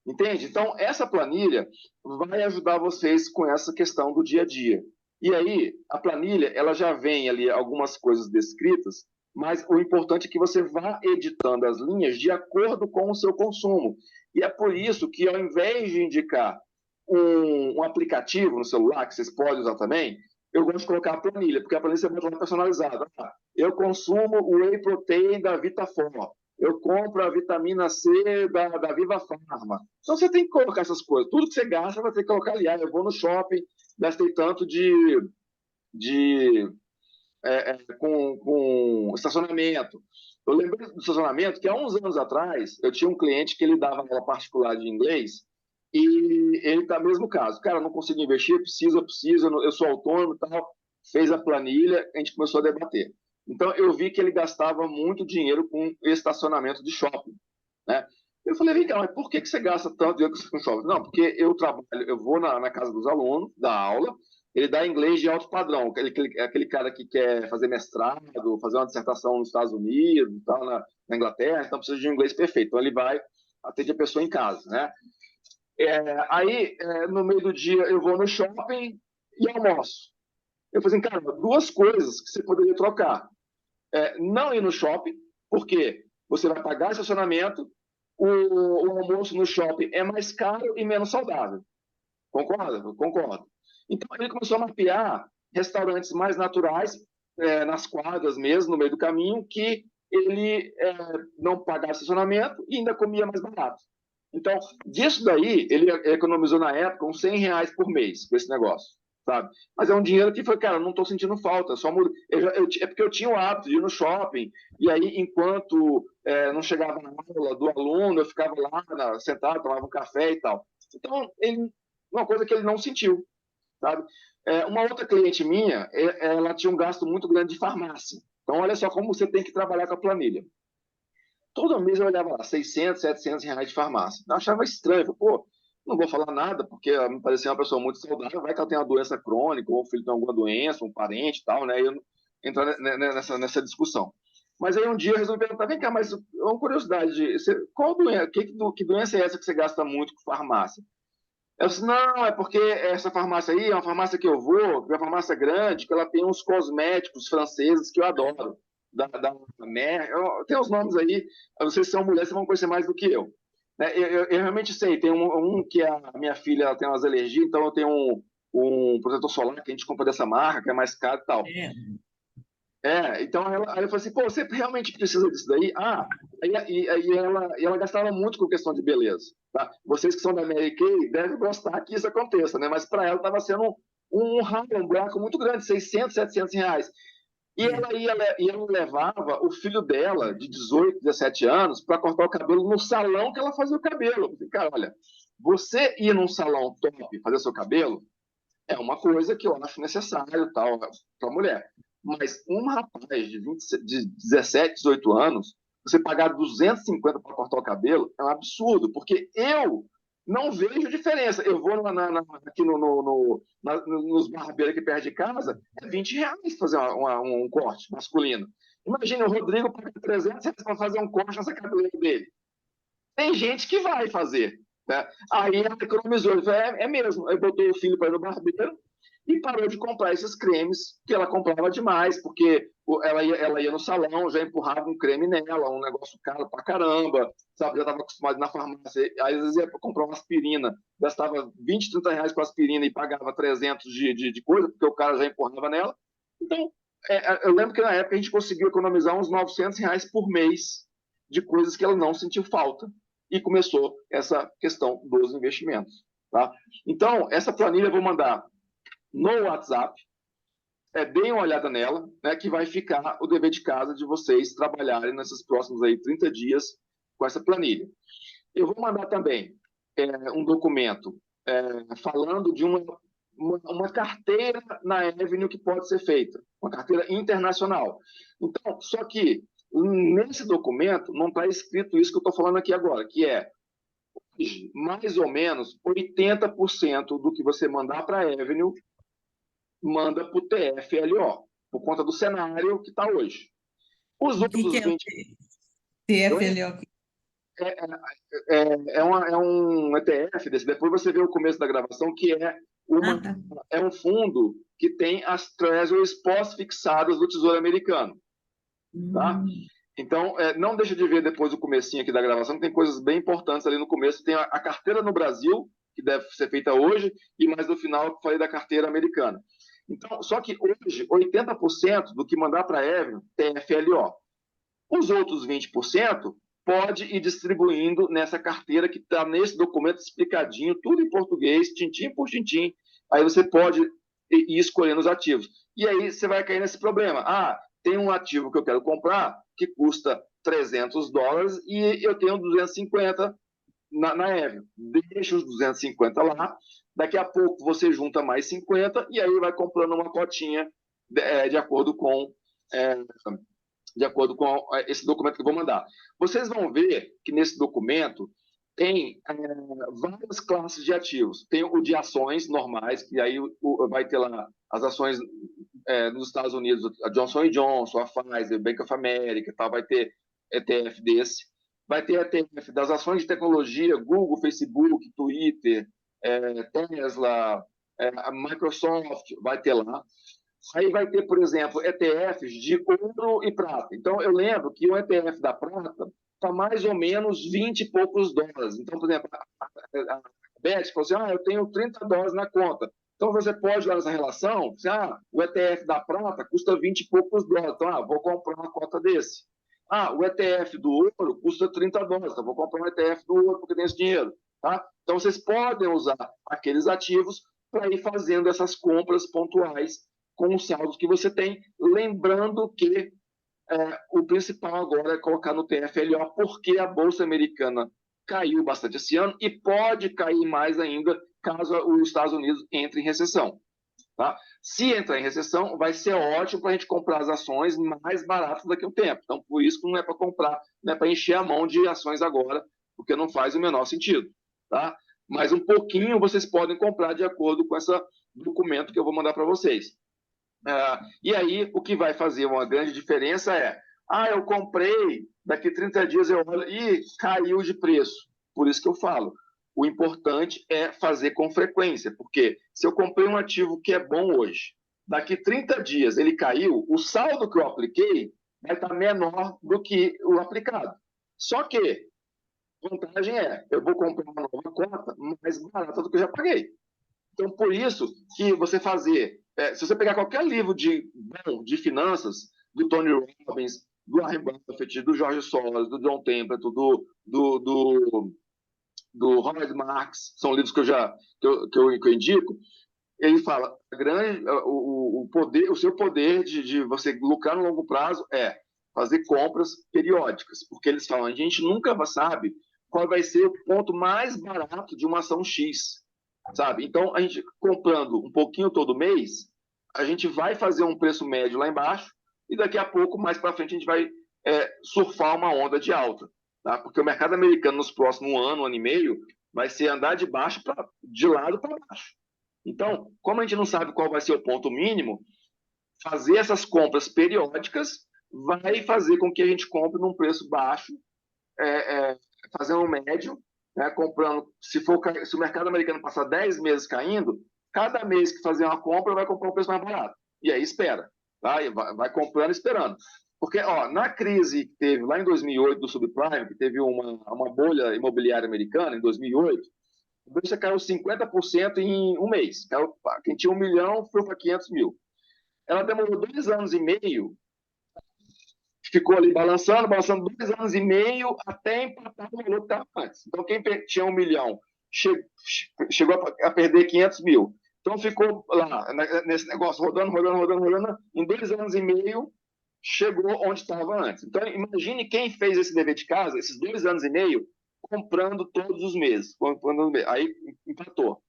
Entende? Então, essa planilha vai ajudar vocês com essa questão do dia a dia. E aí, a planilha, ela já vem ali algumas coisas descritas, mas o importante é que você vá editando as linhas de acordo com o seu consumo. E é por isso que, ao invés de indicar um aplicativo no celular, que vocês podem usar também, eu gosto de colocar a planilha, porque a planilha você bota lá personalizada. Eu consumo o Whey Protein da Vitafor. Eu compro a vitamina C da Viva Farma. Então, você tem que colocar essas coisas. Tudo que você gasta, vai ter que colocar ali. Eu vou no shopping, gastei tanto com estacionamento. Eu lembrei do estacionamento que há uns anos atrás, eu tinha um cliente que ele dava aula particular de inglês e ele está no mesmo caso. Cara, não consigo investir, eu preciso, eu sou autônomo e tal. Fez a planilha, a gente começou a debater. Então, eu vi que ele gastava muito dinheiro com estacionamento de shopping, né? Eu falei, vem cá, mas por que você gasta tanto dinheiro com shopping? Não, porque eu trabalho, eu vou na casa dos alunos, dar aula, ele dá inglês de alto padrão, aquele cara que quer fazer mestrado, fazer uma dissertação nos Estados Unidos, tal, na Inglaterra, então precisa de um inglês perfeito. Então, ele vai atender a pessoa em casa, né? Aí, no meio do dia, eu vou no shopping e almoço. Eu falei assim, cara, duas coisas que você poderia trocar. Não ir no shopping, porque você vai pagar estacionamento, o almoço no shopping é mais caro e menos saudável. Concorda? Concordo. Então, ele começou a mapear restaurantes mais naturais, nas quadras mesmo, no meio do caminho, que ele não pagava estacionamento e ainda comia mais barato. Então, disso daí, ele economizou na época uns R$100 por mês com esse negócio, sabe? Mas é um dinheiro que foi, cara, não estou sentindo falta, só é porque eu tinha o hábito de ir no shopping, e aí, enquanto não chegava na aula do aluno, eu ficava lá sentado, tomava um café e tal. Então, uma coisa que ele não sentiu, sabe? Uma outra cliente minha, ela tinha um gasto muito grande de farmácia. Então, olha só como você tem que trabalhar com a planilha. Todo mês eu olhava lá, R$600, R$700 de farmácia. Eu achava estranho. Eu falei, pô, não vou falar nada, porque me parecia uma pessoa muito saudável, vai que ela tem uma doença crônica, ou o filho tem alguma doença, um parente e tal, né? E eu não entrar nessa discussão. Mas aí um dia eu resolvi perguntar, vem cá, mas uma curiosidade, qual doença, que doença é essa que você gasta muito com farmácia? Eu disse, não, é porque essa farmácia aí é uma farmácia que eu vou, que é uma farmácia grande, que ela tem uns cosméticos franceses que eu adoro. Da tem os nomes aí, vocês são mulheres, vocês vão conhecer mais do que eu. Eu realmente sei, tem um que a minha filha ela tem umas alergias, então eu tenho um protetor solar que a gente compra dessa marca, que é mais caro e tal. Então aí eu falei assim, pô, você realmente precisa disso daí? E ela gastava muito com questão de beleza. Tá? Vocês que são da Mary Kay devem gostar que isso aconteça, né? Mas para ela estava sendo um buraco muito grande, R$600, R$700. E ela levava o filho dela, de 18, 17 anos, para cortar o cabelo no salão que ela fazia o cabelo. Eu falei, cara, olha, você ir num salão top fazer seu cabelo é uma coisa que eu acho necessário tal para a mulher. Mas um rapaz de 17, 18 anos, você pagar 250 para cortar o cabelo é um absurdo, porque eu não vejo diferença. Eu vou aqui nos barbeiros aqui perto de casa, é R$20 fazer um corte masculino. Imagina, o Rodrigo paga R$300 para fazer um corte nessa cabeleira dele. Tem gente que vai fazer. Né? Aí ela economizou. Ele falou, é mesmo. Aí botou o filho para ir no barbeiro e parou de comprar esses cremes que ela comprava demais, porque ela ia no salão, já empurrava um creme nela, um negócio caro pra caramba, sabe? Já estava acostumado na farmácia. Aí, às vezes, ia comprar uma aspirina, gastava R$20, R$30 com aspirina e pagava 300 de coisa, porque o cara já empurrava nela. Então, eu lembro que na época a gente conseguiu economizar uns R$900 por mês de coisas que ela não sentiu falta. E começou essa questão dos investimentos. Tá? Então, essa planilha eu vou mandar no WhatsApp, deem uma olhada nela, né, que vai ficar o dever de casa de vocês trabalharem nesses próximos aí 30 dias com essa planilha. Eu vou mandar também um documento falando de uma carteira na Avenue que pode ser feita, uma carteira internacional. Então, só que nesse documento não está escrito isso que eu estou falando aqui agora, que mais ou menos 80% do que você mandar para a Avenue manda para o TFLO, por conta do cenário que está hoje. Os outros que 20... TFLO? É um ETF desse. Depois você vê o começo da gravação, que é um fundo que tem as treasuries pós-fixadas do Tesouro Americano. Tá? Então, não deixa de ver depois o comecinho aqui da gravação, que tem coisas bem importantes ali no começo. Tem a carteira no Brasil, que deve ser feita hoje, e mais no final eu falei da carteira americana. Então, só que hoje, 80% do que mandar para a Avenue tem FLO. Os outros 20% pode ir distribuindo nessa carteira que está nesse documento explicadinho, tudo em português, tintim por tintim. Aí você pode ir escolhendo os ativos. E aí você vai cair nesse problema. Tem um ativo que eu quero comprar que custa $300 e eu tenho 250 na Avenue. Deixa os 250 lá, daqui a pouco você junta mais 50 e aí vai comprando uma cotinha de acordo com de acordo com esse documento que eu vou mandar. Vocês vão ver que nesse documento tem várias classes de ativos. Tem o de ações normais, que aí vai ter lá as ações nos Estados Unidos, a Johnson & Johnson, a Pfizer, Bank of America, tal, vai ter ETF desse. Vai ter ETF das ações de tecnologia, Google, Facebook, Twitter, Tesla, a Microsoft, vai ter lá. Aí vai ter, por exemplo, ETFs de ouro e prata. Então, eu lembro que o ETF da prata está mais ou menos 20 e poucos dólares. Então, por exemplo, a Beth falou assim, eu tenho 30 dólares na conta. Então, você pode lá nessa relação, o ETF da prata custa 20 e poucos dólares. Então, vou comprar uma cota desse. O ETF do ouro custa 30 dólares. Então, vou comprar um ETF do ouro porque tem esse dinheiro. Tá? Então, vocês podem usar aqueles ativos para ir fazendo essas compras pontuais com os saldos que você tem, lembrando que o principal agora é colocar no TFLO, porque a Bolsa Americana caiu bastante esse ano e pode cair mais ainda caso os Estados Unidos entre em recessão. Tá? Se entrar em recessão, vai ser ótimo para a gente comprar as ações mais baratas daqui a um tempo. Então, por isso que não é para comprar, não é para encher a mão de ações agora, porque não faz o menor sentido. Tá? Mas um pouquinho vocês podem comprar de acordo com esse documento que eu vou mandar para vocês. E aí, o que vai fazer uma grande diferença eu comprei, daqui 30 dias eu olho e caiu de preço. Por isso que eu falo, o importante é fazer com frequência, porque se eu comprei um ativo que é bom hoje, daqui 30 dias ele caiu, o saldo que eu apliquei vai estar menor do que o aplicado. Só que a vantagem eu vou comprar uma nova cota mais barata do que eu já paguei. Então, por isso que você se você pegar qualquer livro de finanças, do Tony Robbins, do Warren Buffett, do Jorge Soros, do John Templeton, do Howard Marks, são livros que eu indico, ele fala, o seu poder de você lucrar no longo prazo é fazer compras periódicas, porque eles falam, a gente nunca sabe qual vai ser o ponto mais barato de uma ação X. Sabe? Então, a gente comprando um pouquinho todo mês, a gente vai fazer um preço médio lá embaixo e daqui a pouco, mais para frente, a gente vai surfar uma onda de alta. Tá? Porque o mercado americano, nos próximos ano e meio, vai ser andar de lado para baixo. Então, como a gente não sabe qual vai ser o ponto mínimo, fazer essas compras periódicas vai fazer com que a gente compre num preço baixo, fazendo um médio, comprando, se o mercado americano passar 10 meses caindo, cada mês que fazer uma compra vai comprar um preço mais barato. E aí espera, tá? E vai comprando e esperando. Porque na crise que teve lá em 2008 do subprime, que teve uma bolha imobiliária americana em 2008, a bolsa caiu 50% em um mês. Quem tinha 1 milhão foi para 500 mil. Ela demorou 2 anos e meio, ficou ali balançando 2 anos e meio até empatar o valor que estava antes. Então, quem tinha 1 milhão chegou a perder 500 mil. Então, ficou lá nesse negócio, rodando. Em 2 anos e meio, chegou onde estava antes. Então, imagine quem fez esse dever de casa, esses 2 anos e meio, comprando todos os meses. Aí, empatou.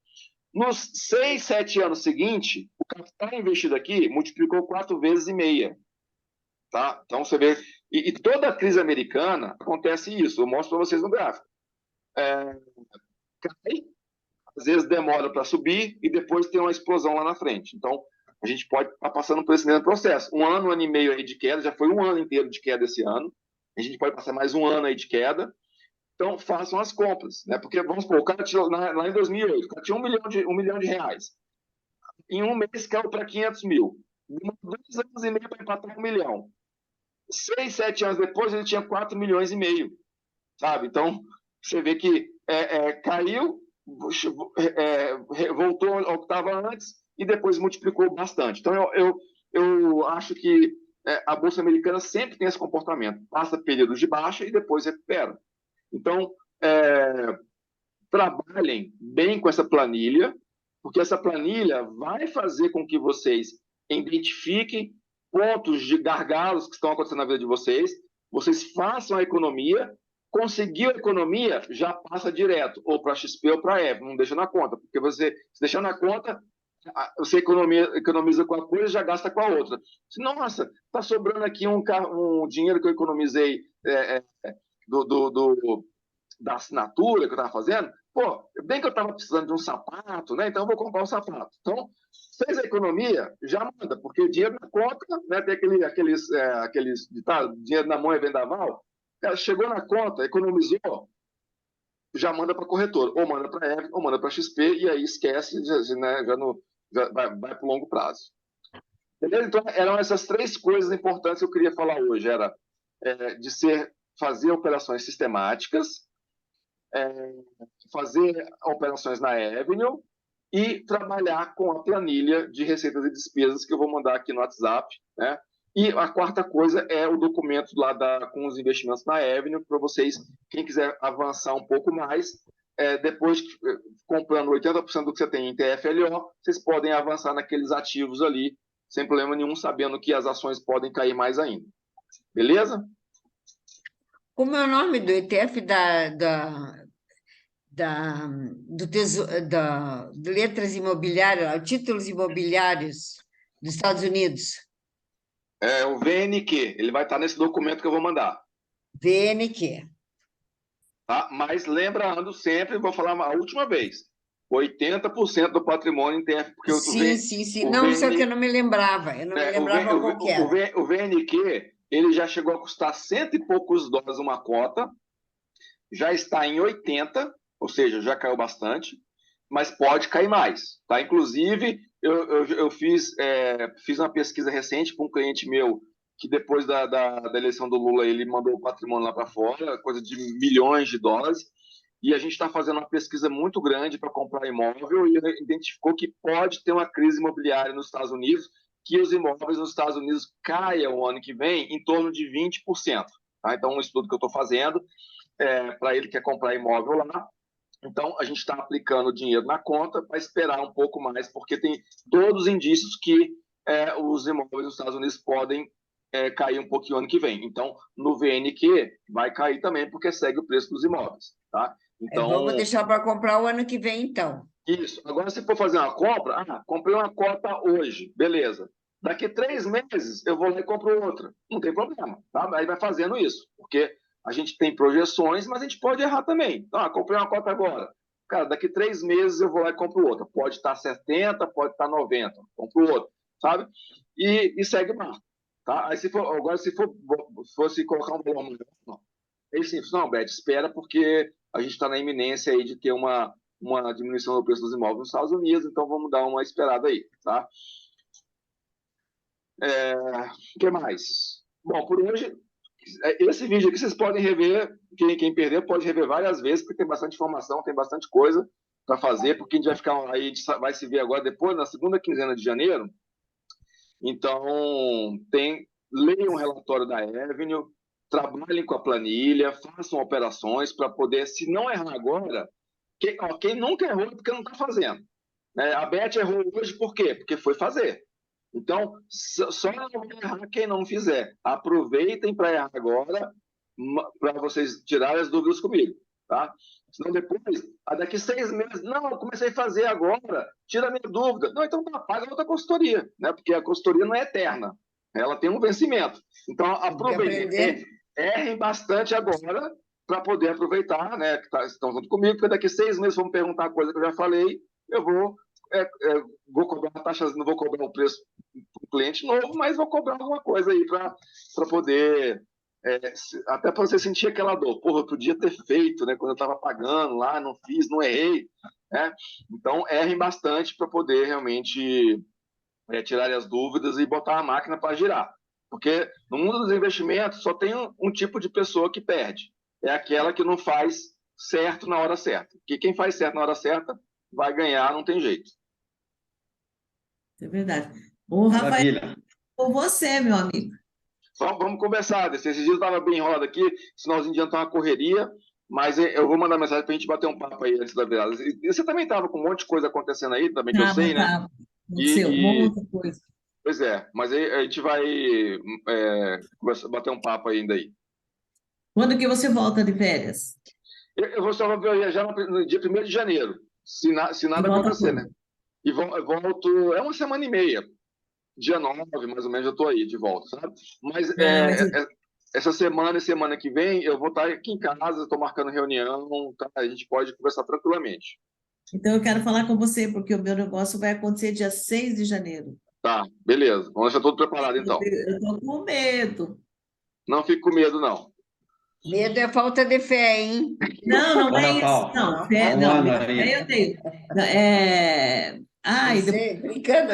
Nos 6, 7 anos seguintes, o capital investido aqui multiplicou 4 vezes e meia. Tá? Então, você vê... E toda a crise americana acontece isso. Eu mostro para vocês no gráfico. Cai, às vezes demora para subir e depois tem uma explosão lá na frente. Então, a gente pode estar passando por esse mesmo processo. 1 ano e meio aí de queda, já foi 1 ano inteiro de queda esse ano. A gente pode passar mais 1 ano aí de queda. Então, façam as compras. Né? Porque, vamos supor, o cara tinha, lá em 2008, o cara tinha 1 milhão de reais. Em um mês caiu para 500 mil. Demorou 2 anos e meio para empatar 1 milhão. 6, 7 anos depois, ele tinha 4 milhões e meio, sabe? Então, você vê que caiu, voltou ao que estava antes e depois multiplicou bastante. Então, eu acho que a Bolsa Americana sempre tem esse comportamento. Passa períodos de baixa e depois recupera. Então, trabalhem bem com essa planilha, porque essa planilha vai fazer com que vocês identifiquem pontos de gargalos que estão acontecendo na vida de vocês façam a economia, conseguiu a economia, já passa direto, ou para XP ou para EV, não deixa na conta, porque se deixar na conta, você economiza com a coisa e já gasta com a outra. Nossa, está sobrando aqui um dinheiro que eu economizei da assinatura que eu estava fazendo. Pô, bem que eu estava precisando de um sapato, né? Então eu vou comprar um sapato. Então, fez a economia, já manda, porque dinheiro na conta, né? Tem aqueles dinheiro na mão é vendaval. Cara, chegou na conta, economizou, já manda para a corretora, ou manda para a Evelyn, ou manda para a XP, e aí esquece, né? Já vai para o longo prazo. Beleza? Então, eram essas 3 coisas importantes que eu queria falar hoje. Era fazer operações sistemáticas, fazer operações na Avenue e trabalhar com a planilha de receitas e despesas que eu vou mandar aqui no WhatsApp, né? E a quarta coisa é o documento lá com os investimentos na Avenue, para vocês, quem quiser avançar um pouco mais, depois comprando 80% do que você tem em TFLO, vocês podem avançar naqueles ativos ali, sem problema nenhum, sabendo que as ações podem cair mais ainda. Beleza? Como é o nome do ETF de letras imobiliárias, títulos imobiliários dos Estados Unidos? É o VNQ, ele vai estar nesse documento que eu vou mandar. VNQ. Tá? Mas lembrando sempre, vou falar a última vez, 80% do patrimônio em TF, porque sim. Não, só que eu não me lembrava. Eu não me lembrava qual que era. O VNQ, ele já chegou a custar $100 e poucos uma cota, já está em 80, ou seja, já caiu bastante, mas pode cair mais. Tá? Inclusive, eu fiz uma pesquisa recente com um cliente meu, que depois da eleição do Lula, ele mandou o patrimônio lá para fora, coisa de milhões de dólares, e a gente está fazendo uma pesquisa muito grande para comprar imóvel e identificou que pode ter uma crise imobiliária nos Estados Unidos, que os imóveis nos Estados Unidos caiam o ano que vem em torno de 20%. Tá? Então, um estudo que eu estou fazendo para ele que quer comprar imóvel lá. Então, a gente está aplicando dinheiro na conta para esperar um pouco mais, porque tem todos os indícios que os imóveis nos Estados Unidos podem cair um pouquinho ano que vem. Então, no VNQ, vai cair também, porque segue o preço dos imóveis. Tá? Então, vamos deixar para comprar o ano que vem, então. Isso. Agora, se for fazer uma compra, comprei uma cota hoje, beleza. Daqui 3 meses, eu vou lá e compro outra. Não tem problema. Tá? Aí vai fazendo isso, porque a gente tem projeções, mas a gente pode errar também. Então, comprei uma cota agora. Cara, daqui 3 meses eu vou lá e compro outra. Pode estar 70, pode estar 90. Compro outra, sabe? E segue lá. Tá? Aí, se fosse colocar um valor maior, aí sim, não, Beto, espera, porque a gente está na iminência aí de ter uma diminuição do preço dos imóveis nos Estados Unidos, então vamos dar uma esperada aí, tá? O que mais? Bom, por hoje, esse vídeo aqui vocês podem rever, quem perder pode rever várias vezes, porque tem bastante informação, tem bastante coisa para fazer, porque a gente vai ficar aí, a gente vai se ver agora depois, na segunda quinzena de janeiro. Então, leiam o relatório da Avenue, trabalhem com a planilha, façam operações para poder, se não errar agora, quem nunca errou é porque não está fazendo. A Beth errou hoje por quê? Porque foi fazer. Então, só não vai errar quem não fizer. Aproveitem para errar agora, para vocês tirarem as dúvidas comigo. Tá? Senão depois, daqui 6 meses, não, eu comecei a fazer agora, tira a minha dúvida. Não, então paga outra consultoria, né? Porque a consultoria não é eterna. Ela tem um vencimento. Então, aproveitem, errem bastante agora para poder aproveitar, né? Que estão junto comigo, porque daqui 6 meses vão me perguntar a coisa que eu já falei, eu vou cobrar uma taxa, não vou cobrar um preço para o cliente novo, mas vou cobrar alguma coisa aí para poder, até para você sentir aquela dor. Porra, eu podia ter feito, né? Quando eu estava pagando lá, não fiz, não errei. Né? Então, errem bastante para poder realmente tirar as dúvidas e botar a máquina para girar. Porque no mundo dos investimentos só tem um tipo de pessoa que perde. É aquela que não faz certo na hora certa. Porque quem faz certo na hora certa vai ganhar, não tem jeito. É verdade. Ô, Rafael, com você, meu amigo. Então, vamos conversar. Esses dias eu estava bem enrolado aqui, finalzinho de jantar uma correria, mas eu vou mandar mensagem para a gente bater um papo aí antes da virada. E você também estava com um monte de coisa acontecendo aí, também, que eu sei, né? Aconteceu um monte de coisa. Pois é, mas aí a gente vai bater um papo ainda aí. Quando que você volta de férias? Eu vou só viajar no dia 1º de janeiro, se nada acontecer, né? e volto, é uma semana e meia. Dia 9, mais ou menos, eu estou aí de volta, sabe? Mas essa semana e semana que vem, eu vou estar aqui em casa, estou marcando reunião, tá? A gente pode conversar tranquilamente. Então, eu quero falar com você, porque o meu negócio vai acontecer dia 6 de janeiro. Tá, beleza. Vamos deixar tudo preparado, então. Eu estou com medo. Não fique com medo, não. Medo é falta de fé, hein? Não é isso. Natal. Não, fé eu tenho. Ai, Não sei, brincando.